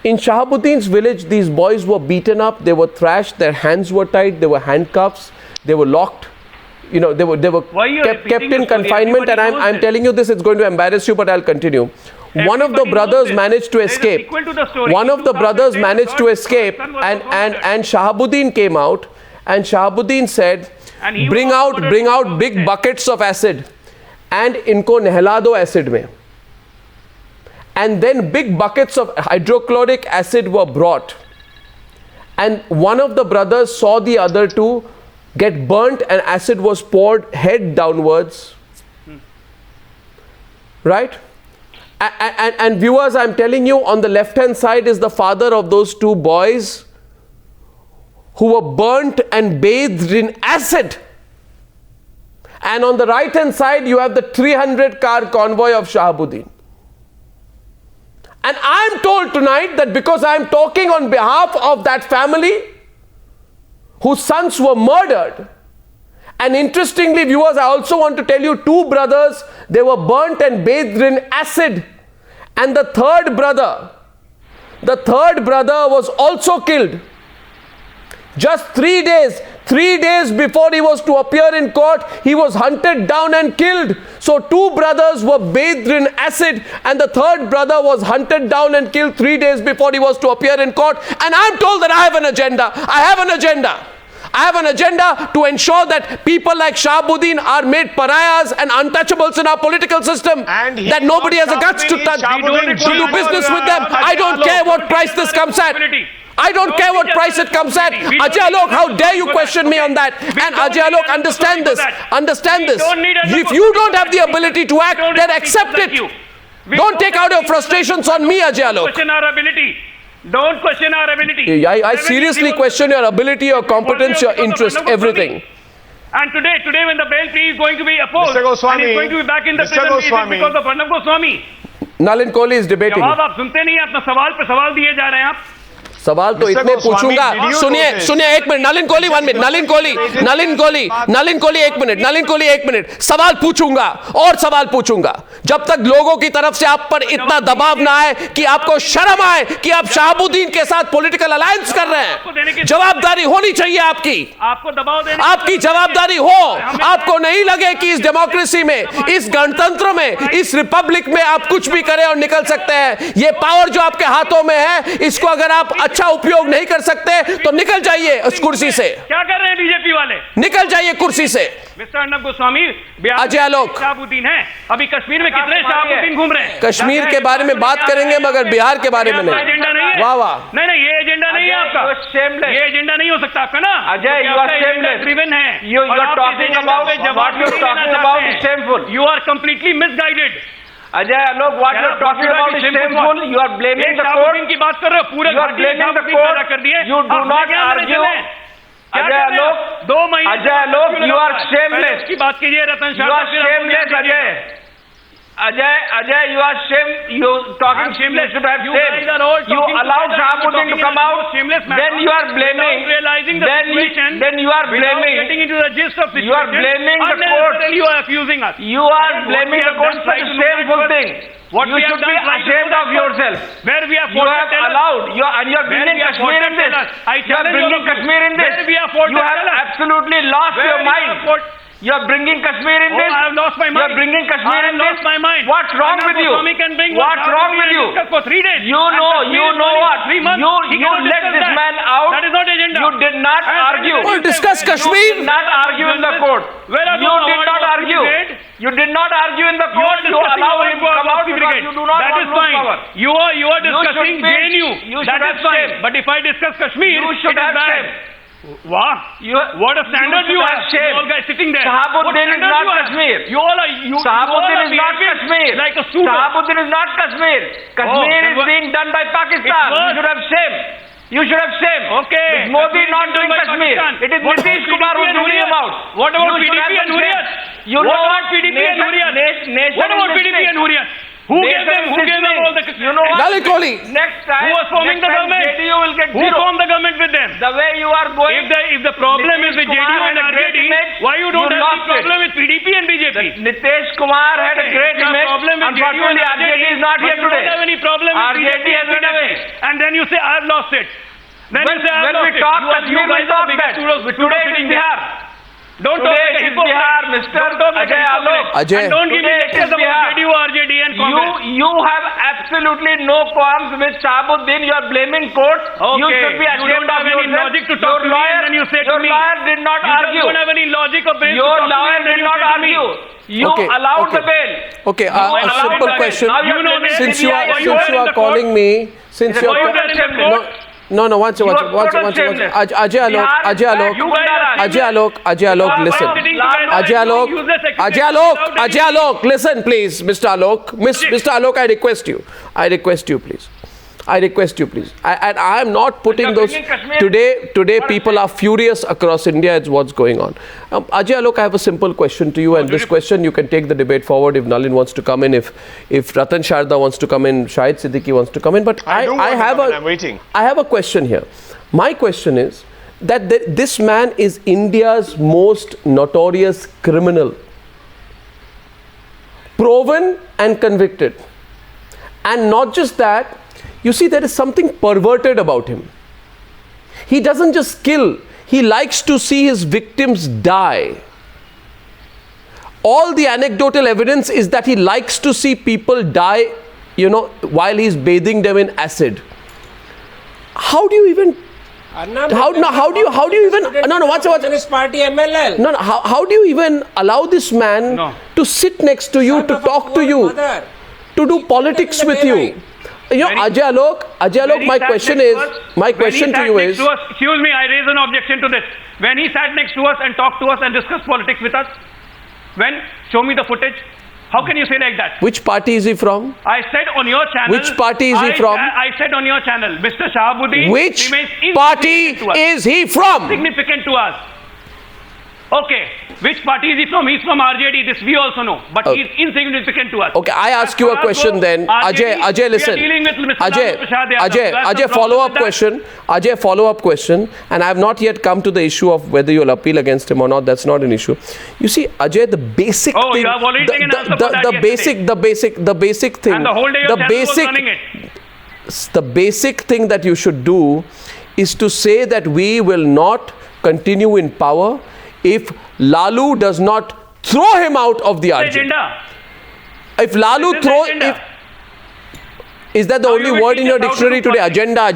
In Shahabuddin's village, these boys were beaten up, they were thrashed, their hands were tied, they were handcuffs, they were locked. They were kept in confinement, and I'm telling you this, it's going to embarrass you, but I'll continue. One of the brothers managed to escape. One of the brothers managed to escape and Shahabuddin came out and Shahabuddin said, bring out big buckets of acid and inko nehla do acid mein. And then big buckets of hydrochloric acid were brought. And one of the brothers saw the other two get burnt and acid was poured head downwards. Right? And viewers, I'm telling you, on the left hand side is the father of those two boys who were burnt and bathed in acid. And on the right hand side you have the 300-car convoy of Shahabuddin. And I'm told tonight that because I'm talking on behalf of that family whose sons were murdered. And interestingly, viewers, I also want to tell you, two brothers, they were burnt and bathed in acid. And the third brother was also killed. Just 3 days before he was to appear in court, he was hunted down and killed. So two brothers were bathed in acid and the third brother was hunted down and killed 3 days before he was to appear in court. And I'm told that I have an agenda. I have an agenda to ensure that people like Shahabuddin are made pariahs and untouchables in our political system, that nobody has the guts to do business with them. I don't care what price this comes at. I don't care what price it comes at. Ajay Alok, how dare you question me on that? And Ajay Alok, understand this. Understand this. If you don't have the ability to act, then accept it. Don't take out your frustrations on me, Ajay Alok. Don't question our ability. I seriously question your ability, your competence, your interest, everything. And today when the bail plea is going to be opposed, Mr. Goswami, and he's going to be back in the prison, it is because of Arnab Goswami. Nalin Kohli is debating. जवाब आप सुनते नहीं हैं, अपना सवाल पे सवाल दिए जा रहे हैं आप. सवाल तो इतने पूछूंगा. सुनिए एक minute. Nalin Kohli 1 minute. Nalin Kohli 1 minute. सवाल पूछूंगा और सवाल पूछूंगा जब तक लोगों की तरफ से आप पर इतना दबाव ना आए कि आपको शर्म आए कि आप शहाबुद्दीन के साथ पॉलिटिकल अलायंस कर रहे हैं. जवाबदारी होनी चाहिए आपकी. आपको दबाव देने आपकी जवाबदारी हो. आपको नहीं लगे कि इस डेमोक्रेसी में, इस गणतंत्र में, इस रिपब्लिक में आप कुछ भी करें और निकल सकते हैं. ये पावर जो आपके हाथों में है, इसको अगर आप अच्छा उपयोग नहीं कर सकते तो निकल जाइए उस कुर्सी से. क्या कर रहे हैं बीजेपी वाले? निकल जाइए कुर्सी से. मिस्टर अर्नब गोस्वामी, अजय आलोक, शहाबुद्दीन है. अभी कश्मीर में कितने शहाबुद्दीन घूम रहे हैं? कश्मीर के बारे में बात करेंगे मगर बिहार के बारे में नहीं. एजेंडा नहीं है. वाह वाह. नहीं ये एजेंडा नहीं है आपका. ये एजेंडा नहीं हो सकता आपका ना. Ajay, you are shameless. Driven है. You are talking about what you are talking about is shameful. You are completely misguided. Ajay Alok, what you are talking about is shameful. You are blaming the court. की बात कर रहे हो. पूरे You are blaming the court. You do not argue. Ajay Alok, 2 महीने. Ajay Alok, you are shameless. की बात कीजिए रतन You are shameless, Ajay. Ajay, you are you talking shameless. You should have shame. You allowed Shahabuddin to come out. Then you are blaming. Then you are blaming. Getting into the gist of situation. You are blaming the court. You are accusing us. You are blaming the court for a shameful thing. You should be ashamed of yourself. Where we have you have allowed. You are bringing Kashmir in this. You are bringing Kashmir in this. You have absolutely lost your mind. You are bringing Kashmir in this. I have lost my mind. You are bringing Kashmir in this. I have lost my mind. What's wrong with you? What's wrong with you? For 3 days. You know what? 3 months. You let this man out. That is not agenda. You did not argue. We'll discuss Kashmir. You did not argue in the court. You did not argue. You did not argue in the court. You allow him to come out because you do not that want is to fine. power. You are discussing JNU. That is fine. But if I discuss Kashmir, you should have shame. Wow! What a standard you have! Shame. You all guys sitting there. Shahabuddin is not Kashmir. Shahabuddin is not Kashmir. Like a student. Shahabuddin is not Kashmir. Kashmir is being done by Pakistan. You should have shame. You should have shame. Okay. It's Modi not doing Kashmir. It is Nitish Kumar who is doing him out. What about PDP and Hurriyat? What about PDP and Hurriyat? What about PDP and Hurriyat? Who gave them all the... You know what? Nalin Kohli. Next time... Who was forming the government? JDU will get Who formed the government with them? The way you are going... If the problem is with JDU and RJD, why you don't have the problem with PDP and BJP? Nitish Kumar had a great image. Unfortunately, RJD is not here today. You don't have any problem with RJD has been away. And then you say, I've lost it. Then you say, I've lost it. When we talk Kashmir, we talk that. Today it is Bihar. Don't talk like a hypocrite. Mr. Ajay Alok. Ajay. And don't give me lectures about JDU, RJD and Congress. You have absolutely no qualms with Shahabuddin. You are blaming courts. Okay. You should be ashamed of any logic to talk to me and then you say to me. Your lawyer did not argue. You don't have any logic or basis. Your lawyer did not argue. You allowed the bail. Okay, a simple question. Since you are calling me, since you are... No, one second. Ajay Alok, listen. Ajay Alok, listen, please, Mr. Alok. Mr. Alok, I request you, please. And I am not putting those... Today people are furious across India. It's what's going on. Ajay Alok, I have a simple question to you, and this question you can take the debate forward if Nalin wants to come in, if Ratan Sharda wants to come in, Shahid Siddiqui wants to come in. But I'm waiting. I have a question here. My question is that this man is India's most notorious criminal. Proven and convicted. And not just that, you see, there is something perverted about him. He doesn't just kill, he likes to see his victims die. All the anecdotal evidence is that he likes to see people die, while he's bathing them in acid. How do you even Arnab, how do you even watch Communist Party MLL. no how do you even allow this man to sit next to you, to talk to you, to do politics with you? You know, Ajay Alok, my question to you is, excuse me, I raise an objection to this. When he sat next to us and talked to us and discussed politics with us, show me the footage. How can you say like that? Which party is he from? I said on your channel. Which party is he from? I said on your channel, Mr. Shahabuddin. Which party is he from? Significant to us. Okay. Which party is he from? He's from RJD. This we also know. But he's insignificant to us. Okay, I ask you a question then. Ajay, listen. Ajay, follow-up question. Ajay, follow-up question. And I have not yet come to the issue of whether you'll appeal against him or not. That's not an issue. You see, Ajay, the basic thing. You have already taken answer for that the basic thing. And the whole day your channel was running it. The basic thing that you should do is to say that we will not continue in power if Lalu does not throw him out of the RJ. If Lalu is that the only word in your dictionary today? Agenda,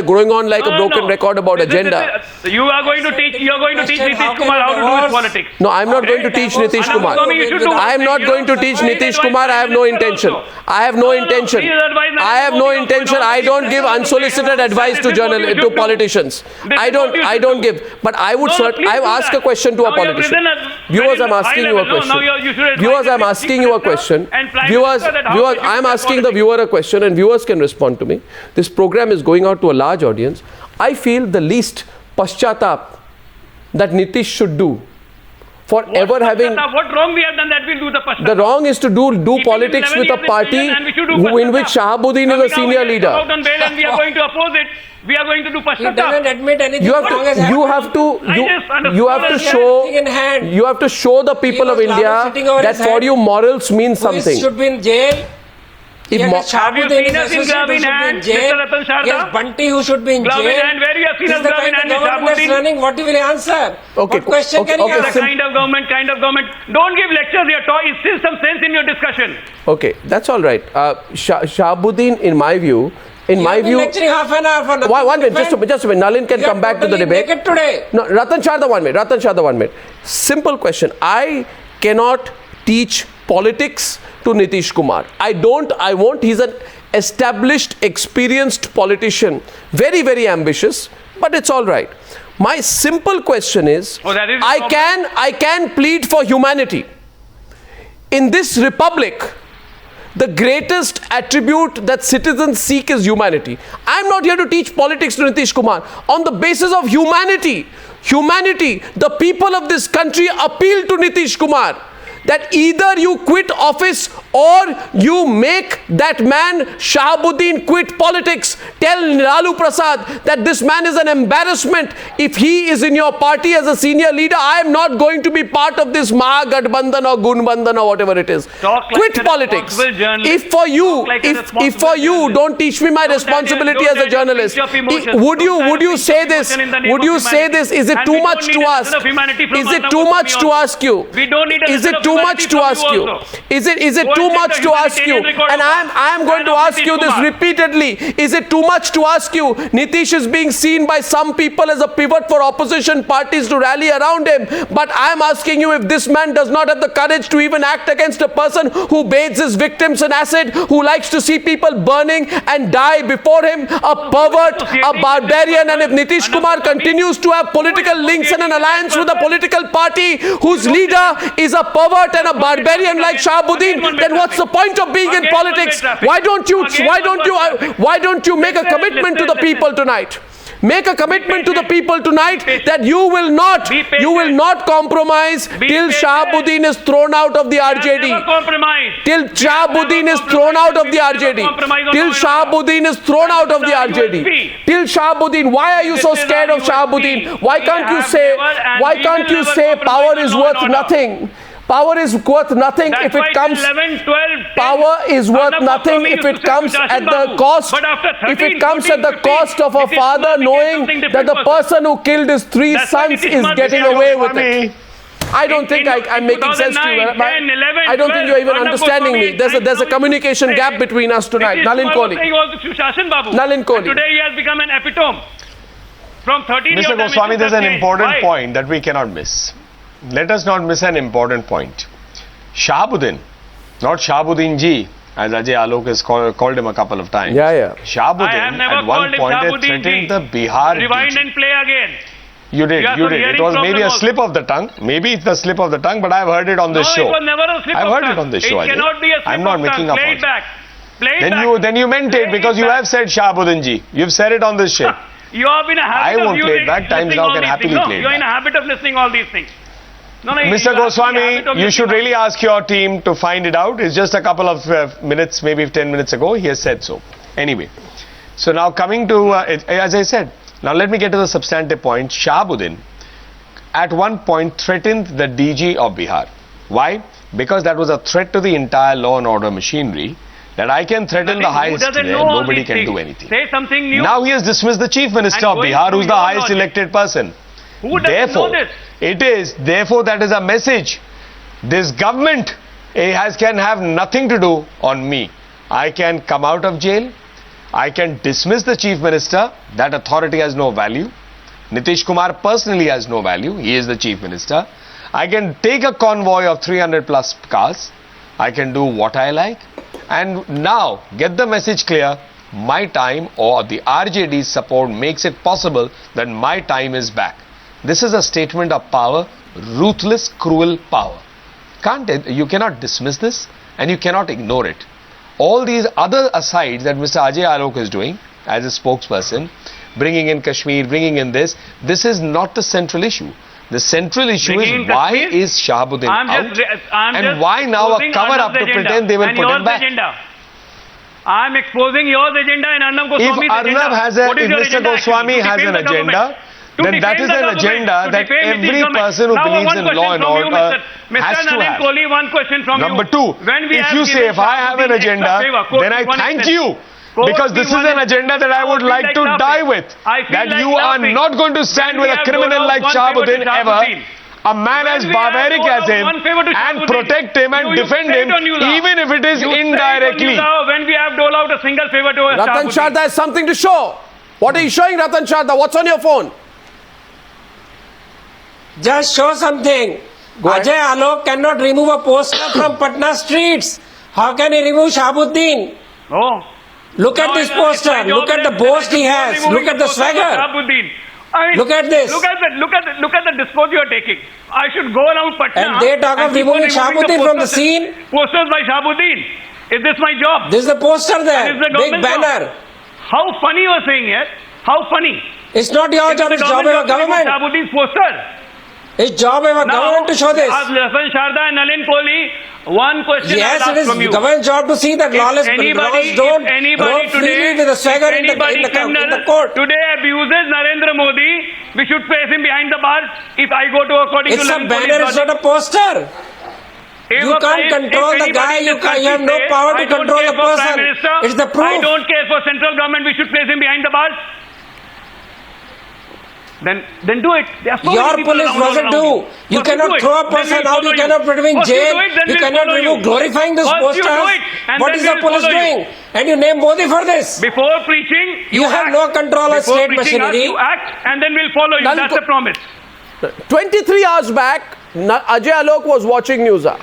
going on like a broken record about agenda. You are going to teach Nitish Kumar how to do his politics. No, I am not going to teach Nitish Kumar. I am not going to teach Nitish Kumar. I have no intention. I don't give unsolicited advice to politicians. I don't give. But I would I ask a question to a politician. Viewers, I'm asking you a question. Viewers, I'm asking you a question. Viewers, I'm asking the viewer a question, and viewers can respond to me. This program is going out to a large audience. I feel the least paschatap that Nitish should do for ever having. What wrong we have done that we'll do the paschatap? The wrong is to do politics with a party in which Shahabuddin is a senior leader. Out on bail and we are going to oppose it. We are going to do paschatap. He doesn't admit anything. You have to show the people of India that for you morals mean something. He should be in jail. If Shahabuddin is glove in hand, Mr. Ratan, Sharda. Yes, Bunty who should be in jail. Glove in hand, where you have seen a glove in hand, Shahabuddin running, what will he answer? Okay, what question can he ask? Kind of government. Don't give lectures here. Is still some sense in your discussion. Okay, that's all right. Shahabuddin, in my view, lecturing half an hour for nothing. One minute, just a minute. Nalin can come back to the debate. Make it today. No, Ratan Sharda, 1 minute. Simple question. I cannot teach politics to Nitish Kumar. I won't. He's an established, experienced politician. Very, very ambitious, but it's all right. My simple question is, I can plead for humanity. In this republic, the greatest attribute that citizens seek is humanity. I'm not here to teach politics to Nitish Kumar. On the basis of humanity, the people of this country appeal to Nitish Kumar that either you quit office or you make that man Shahabuddin quit politics. Tell Lalu Prasad that this man is an embarrassment. If he is in your party as a senior leader, I am not going to be part of this Mahagathbandhan or Gunbandhan or whatever it is. Quit politics. If for you, don't teach me my responsibility as a journalist. Would you say this? Is it too much to ask? Is it too much to ask you? Is it too much to ask you? Is it too much to ask you? And I am going to ask you this repeatedly. Is it too much to ask you? Nitish is being seen by some people as a pivot for opposition parties to rally around him. But I am asking you, if this man does not have the courage to even act against a person who bathes his victims in acid, who likes to see people burning and die before him, a pervert, a barbarian, and if Nitish Kumar continues to have political links and an alliance with a political party whose leader is a pervert and a barbarian like Shahabuddin, then what's the point of being in politics? Why don't you make a commitment to the people tonight? Make a commitment to the people tonight that you will not compromise till Shahabuddin is thrown out of the RJD. Till Shahabuddin is thrown out of the RJD. Till Shahabuddin is thrown out of the RJD. Till Shahabuddin. Why are you so scared of Shahabuddin? Why can't you say power is worth nothing? Power is worth nothing if it comes. Power is worth nothing if it comes at the cost. If it comes at the cost of a father knowing that the person who killed his 3 sons is getting away with it. I don't think I'm making sense to you. I don't think you're even understanding me. There's a communication gap between us tonight. Nalin Kohli. Today he has become an epitome. from 13 Mr. Goswami, there's an important point that we cannot miss. Let us not miss an important point. Shahabuddin, not Shahabuddin ji, as Ajay Alok has called him a couple of times. Yeah. Shahabuddin at one point had threatened the Bihar Rewind DG. and play again. You did. It was maybe a slip of the tongue. Maybe it's a slip of the tongue, but I've heard it on this show. No, it was never a slip of the tongue. I've heard it on this show. It cannot be a slip I'm not making up Play on it back. Play it then back. Then you meant it because you have said Shahabuddin ji. You've said it on this show. You have been a habit I won't play it back. Times now can happily play it You're in a habit of listening all these things. Mr. Goswami, you should really ask your team to find it out. It's just a couple of minutes, maybe 10 minutes ago, he has said so. Anyway, so now coming to, as I said, now let me get to the substantive point. Shahabuddin at one point threatened the DG of Bihar. Why? Because that was a threat to the entire law and order machinery, that I can threaten the highest there, nobody can do anything. Say something new. Now he has dismissed the Chief Minister of Bihar, who's the highest elected person. Who doesn't know this? Therefore that is a message. This government can have nothing to do on me. I can come out of jail. I can dismiss the Chief Minister. That authority has no value. Nitish Kumar personally has no value. He is the Chief Minister. I can take a convoy of 300 plus cars. I can do what I like. And now, get the message clear. My time or the RJD's support makes it possible that my time is back. This is a statement of power, ruthless, cruel power. You cannot dismiss this and you cannot ignore it. All these other asides that Mr. Ajay Alok is doing as a spokesperson, bringing in Kashmir, bringing in this is not the central issue. The central issue is why is Shahabuddin out and why now a cover up to pretend they will put him back. I'm exposing your agenda and Arnab Goswami's agenda. If Mr. Goswami has an agenda, then that is an agenda that every person who believes in law and order has to have. Kohli, one question from Number two, if you say if I have an agenda, then I thank you. Because this is an agenda that I would like to die with. That you are not going to stand with a criminal like Shahabuddin ever. A man as barbaric as him, and protect him and defend him, even if it is indirectly. When we have dole out a single favor to Ratan Sharda has something to show. What are you showing, Ratan Sharda? What's on your phone? Just show something. Ajay Alok cannot remove a poster from Patna streets. How can he remove Shahabuddin? Oh. Look at this poster. Look at the boast he has. Look at the swagger. Look at this. Look at the discourse you are taking. I should go around Patna. And they talk of removing Shahabuddin from the scene. Posters by Shahabuddin. Is this my job? This is the poster there. Big banner. Job. How funny you are saying it. How funny. It's not your job. It's job of a government. Shahabuddin's poster. It's job of a government to show this. Ratan, Sharda and Nalin Kohli, one question yes, I'll ask from you. Yes, it is government job to see that lawless don't roam freely with the swagger in the court. Today abuses Narendra Modi, we should place him behind the bars. If I go to according it's to Nalin Kohli. It's a banner, it's not a poster. You can't control the guy, you have no power to control the person. It's the proof. I don't care for central government, we should place him behind the bars. Then do it. Your police doesn't do. You cannot throw a person out, you cannot put him in jail, you cannot remove glorifying those posters. What is the police doing? And you name Modi for this. Before preaching, you have no control of state machinery. You act and then we'll follow you. That's a promise. 23 hours back, Ajay Alok was watching Newshour.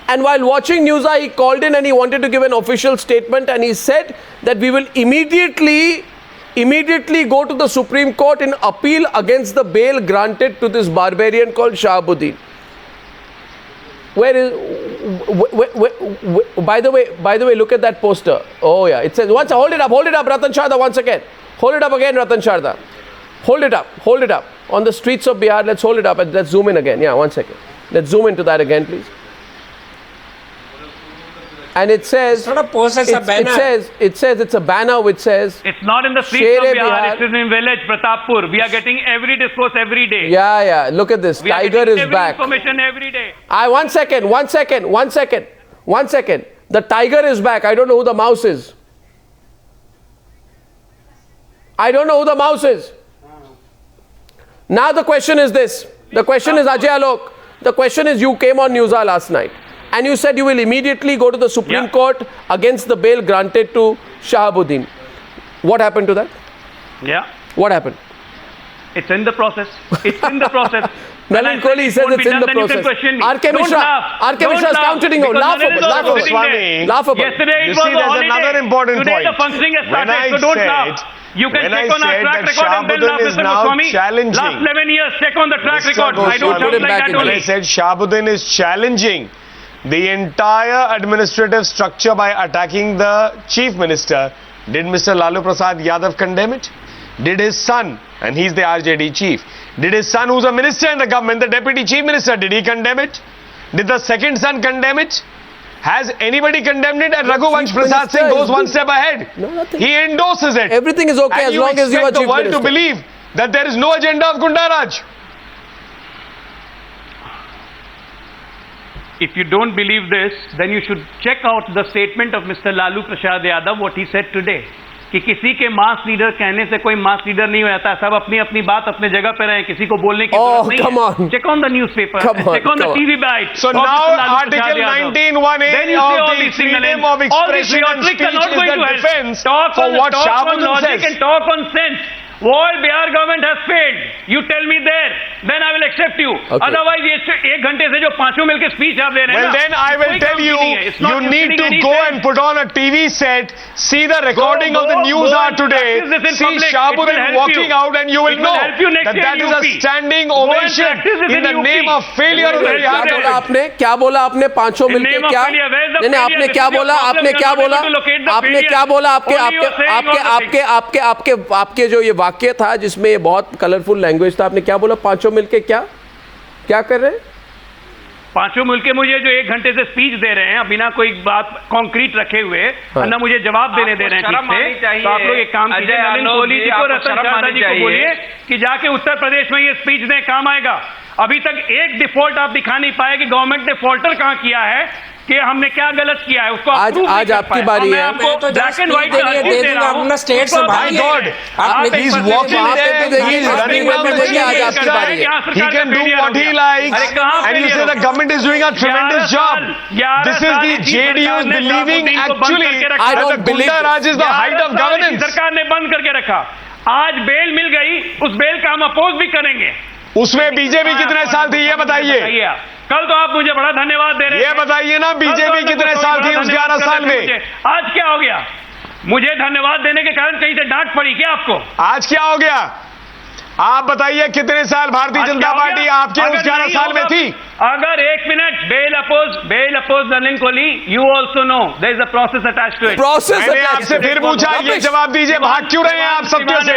And while watching Newshour, he called in and he wanted to give an official statement, and he said that we will immediately go to the Supreme Court in appeal against the bail granted to this barbarian called Shahabuddin. By the way, look at that poster. Oh yeah, it says, hold it up, Ratan Sharda, once again. Hold it up again, Ratan Sharda. Hold it up. On the streets of Bihar, let's hold it up and let's zoom in again. Yeah, 1 second. Let's zoom into that again, please. And it says, it's not a poster, it's a banner. It says it's a banner which says, it's not in the streets of Bihar, it is in village Pratappur. We are getting every discourse every day. Yeah, look at this. Tiger is back. Information every day. One second. The tiger is back. I don't know who the mouse is. Now the question is this. The question is, Ajay Alok, the question is, you came on Newshour last night. And you said you will immediately go to the Supreme Court against the bail granted to Shahabuddin. What happened to that? Yeah. What happened? It's in the process. It's in the process. Nalin Kohli says it's in the process. R.K. Misra is countering out. Laugh about it. Laugh about it. Yesterday it You was see, a there's holiday. another important Today point. the functioning has When started, I so don't said- laugh. You can when check I on our said track that record and then Shahabuddin laugh, is Mr. now Goswami. challenging. Last 11 years, check on the track record. I don't Goswami, talk like that When I only. said Shahabuddin is challenging the entire administrative structure by attacking the chief minister, did Mr. Lalu Prasad Yadav condemn it? Did his son, and he's the RJD chief, did his son, who's a minister in the government, the deputy chief minister, did he condemn it? Did the second son condemn it? Has anybody condemned it? And Raghuvansh Prasad Singh goes one step ahead. No, nothing. He endorses it. Everything is okay And as long as you are expect chief the world minister. to believe that there is no agenda of Gundaraj. If you don't believe this, then you should check out the statement of Mr. Lalu Prasad Yadav, what he said today. कि किसी के मास leader कहने से कोई मास leader नहीं हो जाता, सब अपनी अपनी बात अपने जगह पे रहे, किसी को बोलने की जरूरत नहीं है. Check on the newspaper, check on the TV bite. So now Article 19(1)(a) of the freedom of expression and speech is the defense for what Shahabuddin says. And talk on sense. All Bihar government has failed. You tell me there, then I will accept you. Okay. Otherwise, ये 1 घंटे से जो पांचों मिलके speech आप दे रहे हैं Well, ना, then I will tell you, you need to go and put on a TV set, see the recording of the Newshour today, see Shahabuddin walking out, and you will know that that is a standing ovation in the name of failure of the Bihar government. क्या बोला आपने पांचों मिलके क्या नहीं आपने क्या बोला आपने क्या बोला आपने क्या बोला आपके आपके आपके आपके आपके आपके आपके जो ये वाक्य था जिसमें ये बहुत कलरफुल लैंग्वेज था, आपने क्या बोला पांचों मिलके क्या क्या कर रहे हैं? पांचों मिलके मुझे जो 1 घंटे से स्पीच दे रहे हैं बिना कोई बात कॉन्क्रीट रखे हुए, ना मुझे जवाब देने दे रहे हैं ठीक से, तो आप लोग एक काम कीजिए, नलिन कोहली जी को, रतन शारदा जी को बोलिए कि जाके उत्तर प्रदेश में ये स्पीच दें, काम आएगा. अभी तक एक डिफॉल्ट आप दिखा नहीं पाए कि गवर्नमेंट ने फॉल्टर कहाँ किया है, कि हमने क्या गलत किया है, उसको आज आपकी बारी है. ब्लैक एंड व्हाइट अपना स्टेट से भाई God, he's walking there, he's running around the city. He can do what he likes, and you say the government is doing a tremendous job. This is the JDUs believing actually that the Gunda Raj is the height of governance. सरकार ने बंद करके रखा, आज bell मिल गई, उस bell का हम अपोज भी करेंगे. उसमें बीजेपी कितने साल थी ये बताइए. कल तो आप मुझे बड़ा धन्यवाद दे रहे हैं, ये बताइए ना बीजेपी कितने साल थी उस 11 साल में. आज क्या हो गया? मुझे धन्यवाद देने के कारण कहीं से डांट पड़ी क्या आपको? आज क्या हो गया? आप बताइए कितने साल भारतीय जनता पार्टी आपके उस 11 साल में थी? अगर 1 मिनट, बेल अपोज Nalin Kohli, you also know there is a process attached to it. मैंने आपसे फिर पूछा, ये जवाब दीजिए, भाग क्यों रहे हैं आप सत्य से?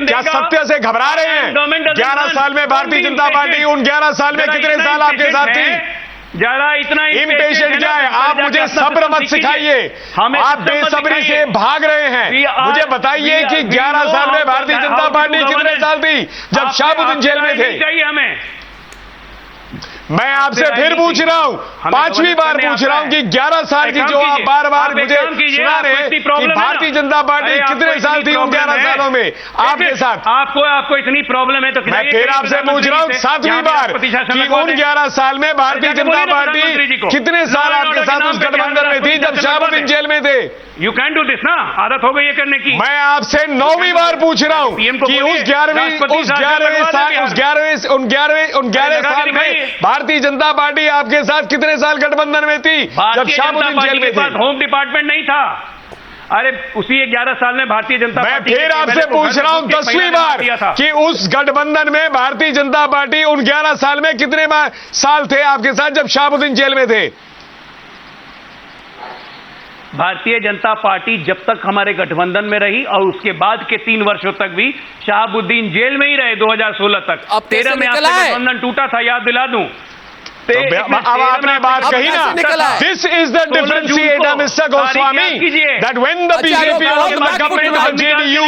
क्या सत्य से घबरा रहे हैं? 11 साल में भारतीय जनता पार्टी, उन 11 साल में कितने साल आपके साथ थी? जरा इतना इम्पेशेंट क्या है? आप मुझे सब्र मत सिखाइए, आप बेसब्री से भाग रहे हैं. मुझे बताइए कि 11 साल में भारतीय जनता पार्टी कितने साल थी जब शहाबुद्दीन जेल में थे? चाहिए हमें. मैं आपसे फिर पूछ रहा हूं, 5वीं बार पूछ रहा हूं कि 11 साल की जो आप बार बार मुझे सुना रहे हैं कि भारतीय जनता पार्टी कितने साल थी उन 11 सालों में आपके साथ? आपको इतनी प्रॉब्लम है तो मैं फिर आपसे पूछ रहा हूं 7वीं बार कि उन 11 साल में भारतीय जनता पार्टी कितने साल आपके साथ उस गठबंधन में थी जब शहाबुद्दीन जेल में थे? यू कैन डू दिस ना, आदत हो गई है करने की. मैं आपसे 9वीं बार पूछ रहा हूं कि उस 11वें साल में भारतीय जनता पार्टी आपके साथ कितने साल गठबंधन में थी जब शहाबुद्दीन जेल में थे? होम डिपार्टमेंट नहीं था. अरे उसी 11 साल में भारतीय जनता मैं फिर आपसे पूछ रहा हूं 10वीं बार कि उस गठबंधन में भारतीय जनता पार्टी उन 11 साल में कितने साल थे आपके साथ जब शहाबुद्दीन जेल में थे? भारतीय जनता पार्टी जब तक हमारे गठबंधन में रही और उसके बाद के 3 वर्षों तक भी शहाबुद्दीन जेल में ही रहे 2016 तक. अब 13 में आपका गठबंधन टूटा था, याद दिला दूं. अब आपने बात कही ना, this is the differentiator mister Goswami, that when the BJP was compared to the JDU,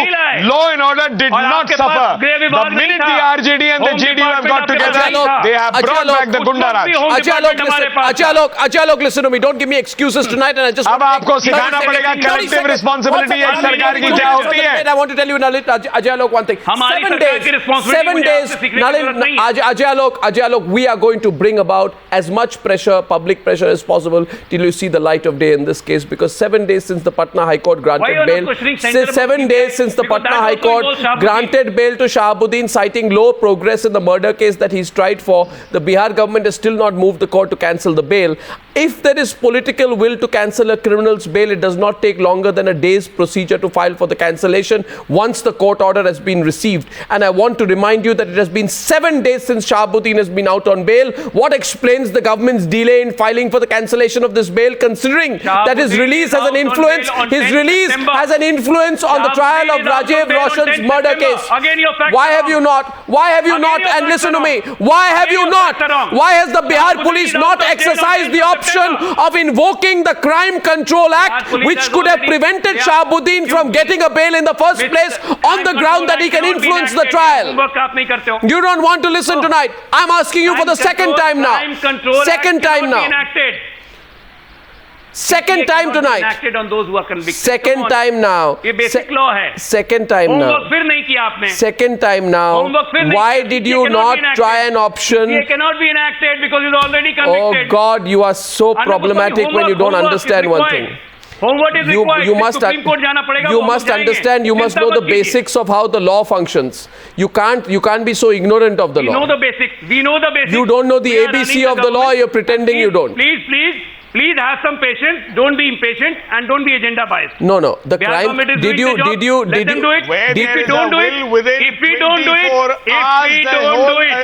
law and order did not suffer. The minute the RJD and the JDU have got together, They have brought back the Gunda Raj. Ajay Alok, listen to me. Don't give me excuses tonight. And I just अब आपको सिखाना पड़ेगा collective responsibility एक सरकार की क्या होती है. I want to tell you, Nalin, Ajay Alok, one thing. 7 days, Nalin, Ajay Alok, we are going to bring about as much pressure, public pressure as possible till you see the light of day in this case, because 7 days since the Patna High Court granted bail, 7 days since the Patna High Court granted bail to Shahabuddin, citing low progress in the murder case that he's tried for, the Bihar government has still not moved the court to cancel the bail. If there is political will to cancel a criminal's bail, it does not take longer than a day's procedure to file for the cancellation once the court order has been received. And I want to remind you that it has been 7 days since Shahabuddin has been out on bail. What explains the government's delay in filing for the cancellation of this bail, considering that his release has an influence? His release has an influence on the trial of Rajiv Roshan's murder case. Why have you not? Why have you not? And listen to me. Why have you not? Why has the Bihar police not exercised the option of invoking the Crime Control Act, which could have prevented Shahabuddin from getting a bail in the first place on the ground that he can influence the trial? You don't want to listen tonight. I'm asking you for the second time now. Second time now. Second time tonight. Enacted on those who are convicted. Second time now. ये basic law है. Second time now. Homework फिर नहीं किया आपने. Second time now. Homework फिर नहीं. Why did you not try an option? It cannot be enacted because it's already convicted. Oh God, you are so problematic when you don't understand one thing. Homework is required. You must understand. You must know the basics of how the law functions. You can't be so ignorant of the law. We know the basics. We know the basics. You don't know the ABC of the law. You're pretending you don't. Please have some patience. Don't be impatient and don't be agenda biased. No. The crime. Did you? Let them do it. If we don't do it,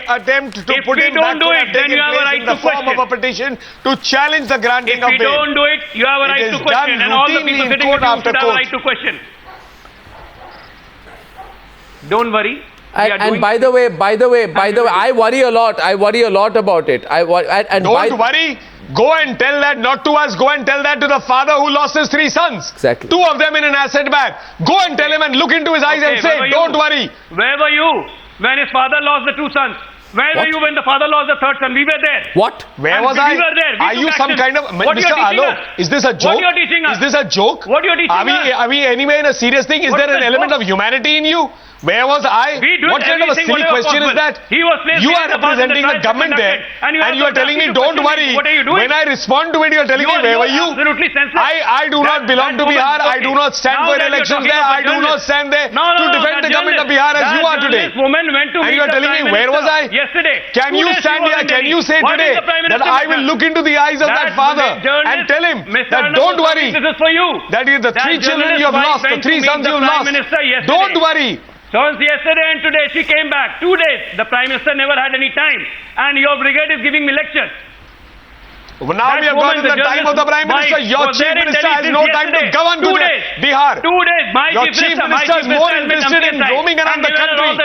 attempt to put in back then you have a right to form of a petition to challenge the granting of bail. If you don't do it, you have a right to question, and all the people sitting with you should have a right to question. Don't worry. And by the way, I worry a lot. I worry a lot about it. Don't worry. Go and tell that, not to us, go and tell that to the father who lost his 3 sons. Exactly. 2 of them in an asset bag. Go and tell him and look into his eyes and say, don't worry. Where were you when his father lost the 2 sons? Where were you when the father lost the 3rd son? We were there. What? Where was I? We were there. Are you some kind of... Mr. Alok, is this a joke? What you are teaching us? Is this a joke? What you are teaching us? Are we anyway in a serious thing? Is there an element of humanity in you? Where was I? What kind of a silly question is that? You are representing the government there and you are telling me don't worry. When I respond to it, you are telling me where were you? I do not belong to Bihar. I do not stand for elections there. I do not stand there to defend the government of Bihar as you are today. And you are telling me where was I? Yesterday. Can you stand here? Can you say today that I will look into the eyes of that father and tell him that don't worry. That is the 3 children you have lost, the 3 sons you have lost. Don't worry. Since yesterday and today she came back. 2 days. The Prime Minister never had any time. And your brigade is giving me lectures. Now we have got in the time of the Prime Minister. Your Chief Minister has no time to govern Bihar. 2 days. Your Chief Minister is more interested in roaming around the country.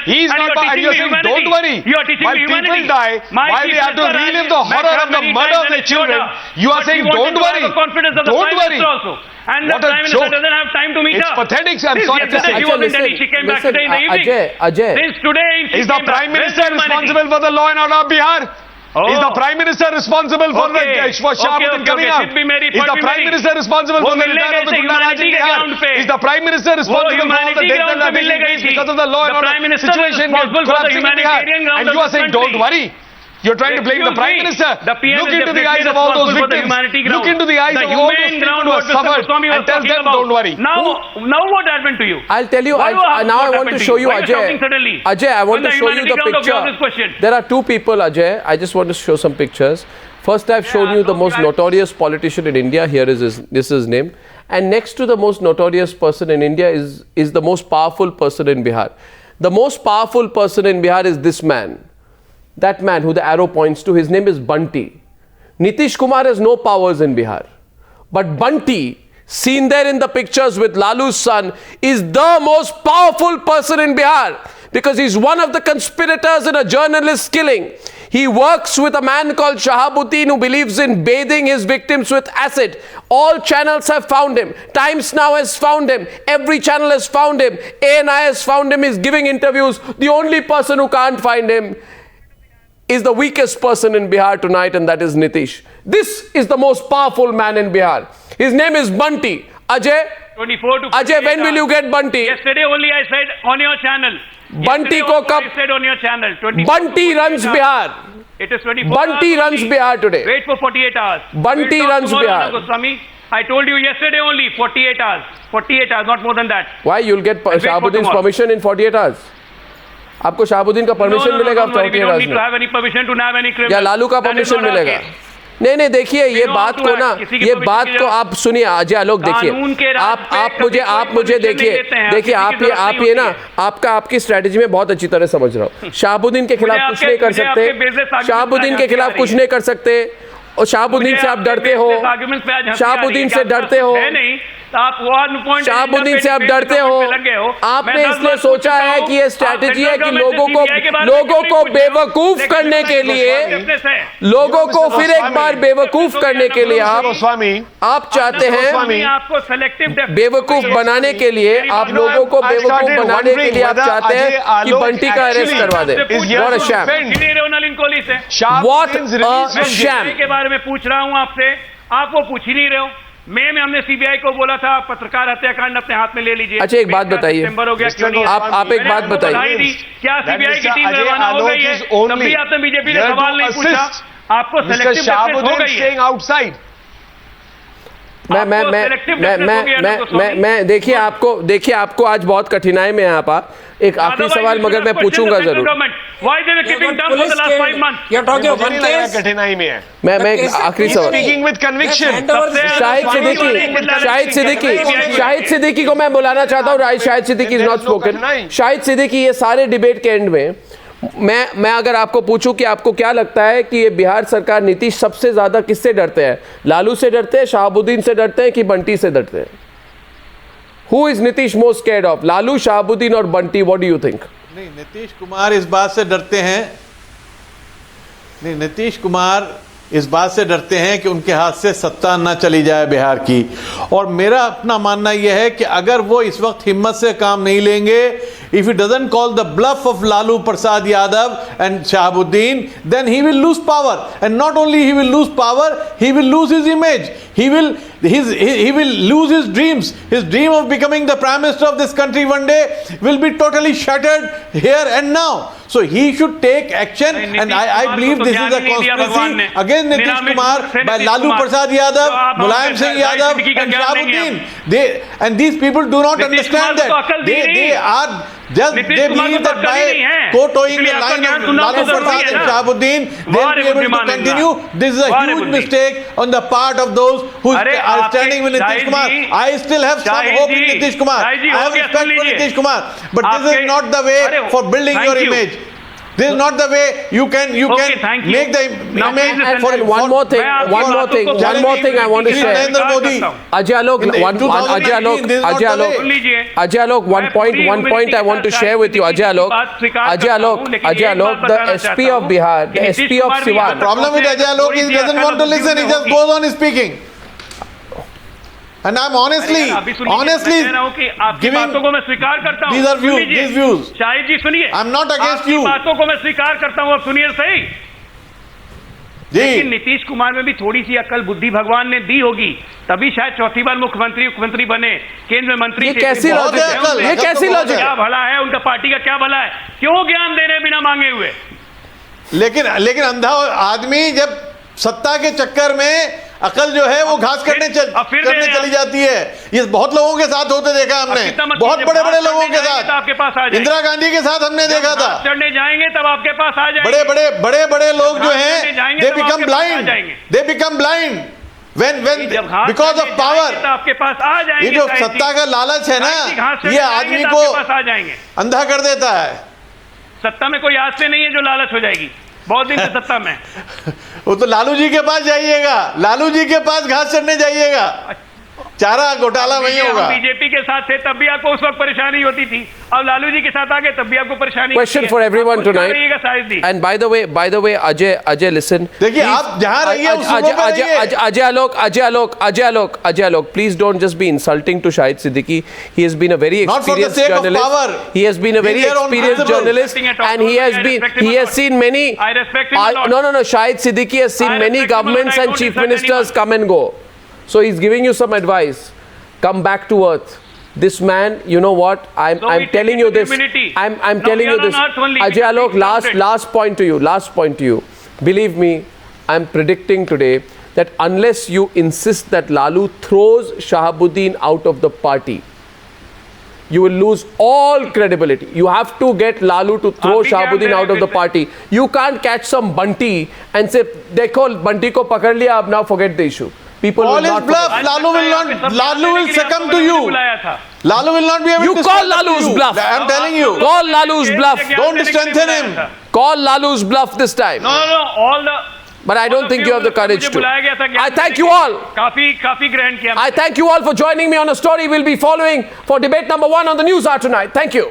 He is not, and you are saying don't worry. While people die, while they have to relive the horror of the murder of their children, you are saying don't worry. Don't worry. And the Prime Minister doesn't have time to meet her. It's pathetic. I'm sorry to say. She was in Delhi. She came back today in the evening. Ajay. Since today, is the Prime Minister responsible for the law and order of Bihar? Is the Prime Minister responsible for Shahabuddin coming out? Is the Prime Minister responsible for the return of the Gunda Raj in Bihar? Is the Prime Minister responsible for all the death that are taking place because of the law and order situation collapsing in Bihar? And you are saying don't worry. You're trying to blame the Prime Minister. Look into the eyes of all those victims. Look into the eyes of all those people who have suffered and tell them don't worry. Now what happened to you? I'll tell you. Now I want to show you Ajay. Ajay, I want to show you the picture. There are 2 people, Ajay. I just want to show some pictures. First, I've shown you the most notorious politician in India. Here is this is his name. And next to the most notorious person in India is the most powerful person in Bihar. The most powerful person in Bihar is this man. That man who the arrow points to, his name is Bunty. Nitish Kumar has no powers in Bihar. But Bunty, seen there in the pictures with Lalu's son, is the most powerful person in Bihar because he's one of the conspirators in a journalist's killing. He works with a man called Shahabuddin who believes in bathing his victims with acid. All channels have found him. Times Now has found him. Every channel has found him. ANI has found him. He's giving interviews. The only person who can't find him is the weakest person in Bihar tonight, and that is Nitish. This is the most powerful man in Bihar. His name is Bunty. Ajay, 24 to Ajay, when will you get Bunty? Yesterday only I said on your channel. Bunty ko kab? I said on your channel. Bunty runs Bihar. It is 24 Bunty hours runs only. Bihar today. Wait for 48 hours. Bunty runs Bihar. Goswami, I told you yesterday only 48 hours. 48 hours, not more than that. Why? You'll get Shahabuddin's permission in 48 hours. आपको शाहबुद्दीन का permission मिलेगा 48 hours में? या लालू का permission मिलेगा? नहीं देखिए, ये बात को ना, ये बात को आप सुनिए अजय आलोक, देखिए आप मुझे देखिए आप ये ना आपकी स्ट्रेटेजी में बहुत अच्छी तरह समझ रहा हूँ। शाहबुद्दीन के खिलाफ कुछ नहीं कर सकते, शाहबुद्दीन के खिलाफ कुछ नहीं कर सकते, और शाहबुद्दीन से आप डरते हो, शाहबुद्दीन से डरते हो, शाहबुद्दीन से आप डरते हो। आपने इसलिए सोचा है कि ये स्ट्रैटेजी है कि लोगों को बेवकूफ करने के लिए, लोगों को फिर एक बार बेवकूफ करने के लिए आप चाहते हैं, बेवकूफ बनाने के लिए आप लोगों को बेवकूफ बनाने के लिए आप चाहते हैं कि बंटी का अरेस्ट करवा दे। What a sham! What a sham! के बारे में पूछ रहा हूं आपसे, आप वो पूछ ही नहीं रहे हो। में हमने सीबीआई को बोला था पत्रकार हत्याकांड अपने हाथ में ले लीजिए। अच्छा, एक बात बताइए, आप एक बात बताइए, क्या सीबीआई की टीम रवाना हो गई है? तब भी आपने बीजेपी ने सवाल नहीं पूछा, आपको सेलेक्टिव जस्टिस हो गई है। मैं देखिए आपको आज बहुत कठिनाई में है आप। एक आखिरी सवाल मगर मैं पूछूंगा जरूर। कठिनाई में है। मैं आखिरी सवाल, शाहिद सिद्दीकी को मैं बुलाना चाहता हूँ। Shahid Siddiqui is not spoken. Shahid Siddiqui, ये सारे डिबेट के एंड में मैं अगर आपको पूछूं कि आपको क्या लगता है कि ये बिहार सरकार, नीतीश सबसे ज्यादा किससे डरते हैं? लालू से डरते हैं, शाहबुद्दीन से डरते हैं कि बंटी से डरते हैं? Who is Nitish most scared of? Lalu, Shahabuddin और Bunty? What do you think? नहीं, नीतीश कुमार इस बात से डरते हैं, नहीं नीतीश कुमार इस बात से डरते हैं कि उनके हाथ से सत्ता ना चली जाए बिहार की। और मेरा अपना मानना यह है कि अगर वो इस वक्त हिम्मत से काम नहीं लेंगे, if he doesn't call the bluff of Lalu Prasad Yadav and Shahabuddin, then he will lose power. And not only he will lose power, he will lose his image. He will lose his dreams. His dream of becoming the Prime Minister of this country one day will be totally shattered here and now. So he should take action, and I believe this is a conspiracy against Nitish Kumar by Lalu Prasad Yadav, Mulayam Singh Yadav and Shahabuddin. And these people do not understand that. They are just, they believe that by co-towing the line of Lalu Prasad and Shahabuddin, they will be able to continue. This is a huge mistake on the part of those who are standing with Nitish Kumar. I still have some hope in Nitish Kumar. I have respect for Nitish Kumar. But this is not the way for building your image. This is not the way you can make the image for one more thing I want to share. Ajay Alok, one point I want to share with you. Ajay Alok, the SP of Bihar, the SP of Siwan. The problem with Ajay Alok is he doesn't want to listen, he just goes on speaking. And I'm honestly giving these are views, these views. Shahid जी सुनिए, I'm not against you. बातों को मैं स्वीकार करता हूँ, अब सुनिए सही। लेकिन नीतीश कुमार में भी थोड़ी सी अकल बुद्धि भगवान ने दी होगी, तभी शायद चौथी बार मुख्यमंत्री बने, केंद्र में मंत्री। ये कैसी लॉजिक? क्या भला है उनका, पार्टी का क्या भला है? क्यों ज्ञान दे रहे बिना मांगे हुए? लेकिन अंधा आदमी जब सत्ता के चक्कर में अकल जो है वो घास करने चली जाती है। ये बहुत लोगों के साथ होते देखा हमने, बहुत बड़े लोगों के साथ। आपके पास आ जाएंगे, इंदिरा गांधी के साथ हमने देखा था। चढ़ने जाएंगे तब आपके पास आ जाएंगे। बड़े लोग जो हैं they become blind when because of power। आपके पास आ जाएंगे। ये जो सत्ता का लालच है ना, ये आदमी को अंधा कर देता है। सत्ता में कोई आज से नहीं है जो लालच हो जाएगी, बहुत दिन से सत्ता में। वो तो लालू जी के पास जाइएगा, लालू जी के पास घास चढ़ने जाइएगा। चारा घोटाला वही होगा। बीजेपी के साथ थे तब भी आपको उस वक्त परेशानी होती थी, अब लालू जी के साथ आ गए तब भी आपको परेशानी। Question for everyone tonight. And by the way, Ajay, listen. देखिए आप जहां रहिए उस सूबे पे रहिए। Ajay Alok, please don't just be insulting to Shahid Siddiqui. He has been a very experienced journalist. He has been a very experienced journalist, and he has seen many. I respect him a lot. No. Shahid Siddiqui has seen many governments and chief ministers come and go. So he's giving you some advice. Come back to earth. This man, you know what? I'm telling you this. I'm telling you this. Ajay Alok, last point to you. Believe me, I'm predicting today that unless you insist that Lalu throws Shahabuddin out of the party, you will lose all credibility. You have to get Lalu to throw Shahabuddin out of the party. You can't catch some Bunty and say, "Dekho, Bunty ko pakad liya, ab now forget the issue." People all will is not bluff. Lalu will succumb to you. Lalu will not be able to. You call Lalu's bluff. I'm telling you. Call Lalu's bluff. Don't strengthen him. Call Lalu's bluff this time. No. All the. But I don't think you have the courage to. I thank you all. काफी ग्रहण किया। I thank you all for joining me on a story we'll be following for debate number 1 on the Newshour tonight. Thank you.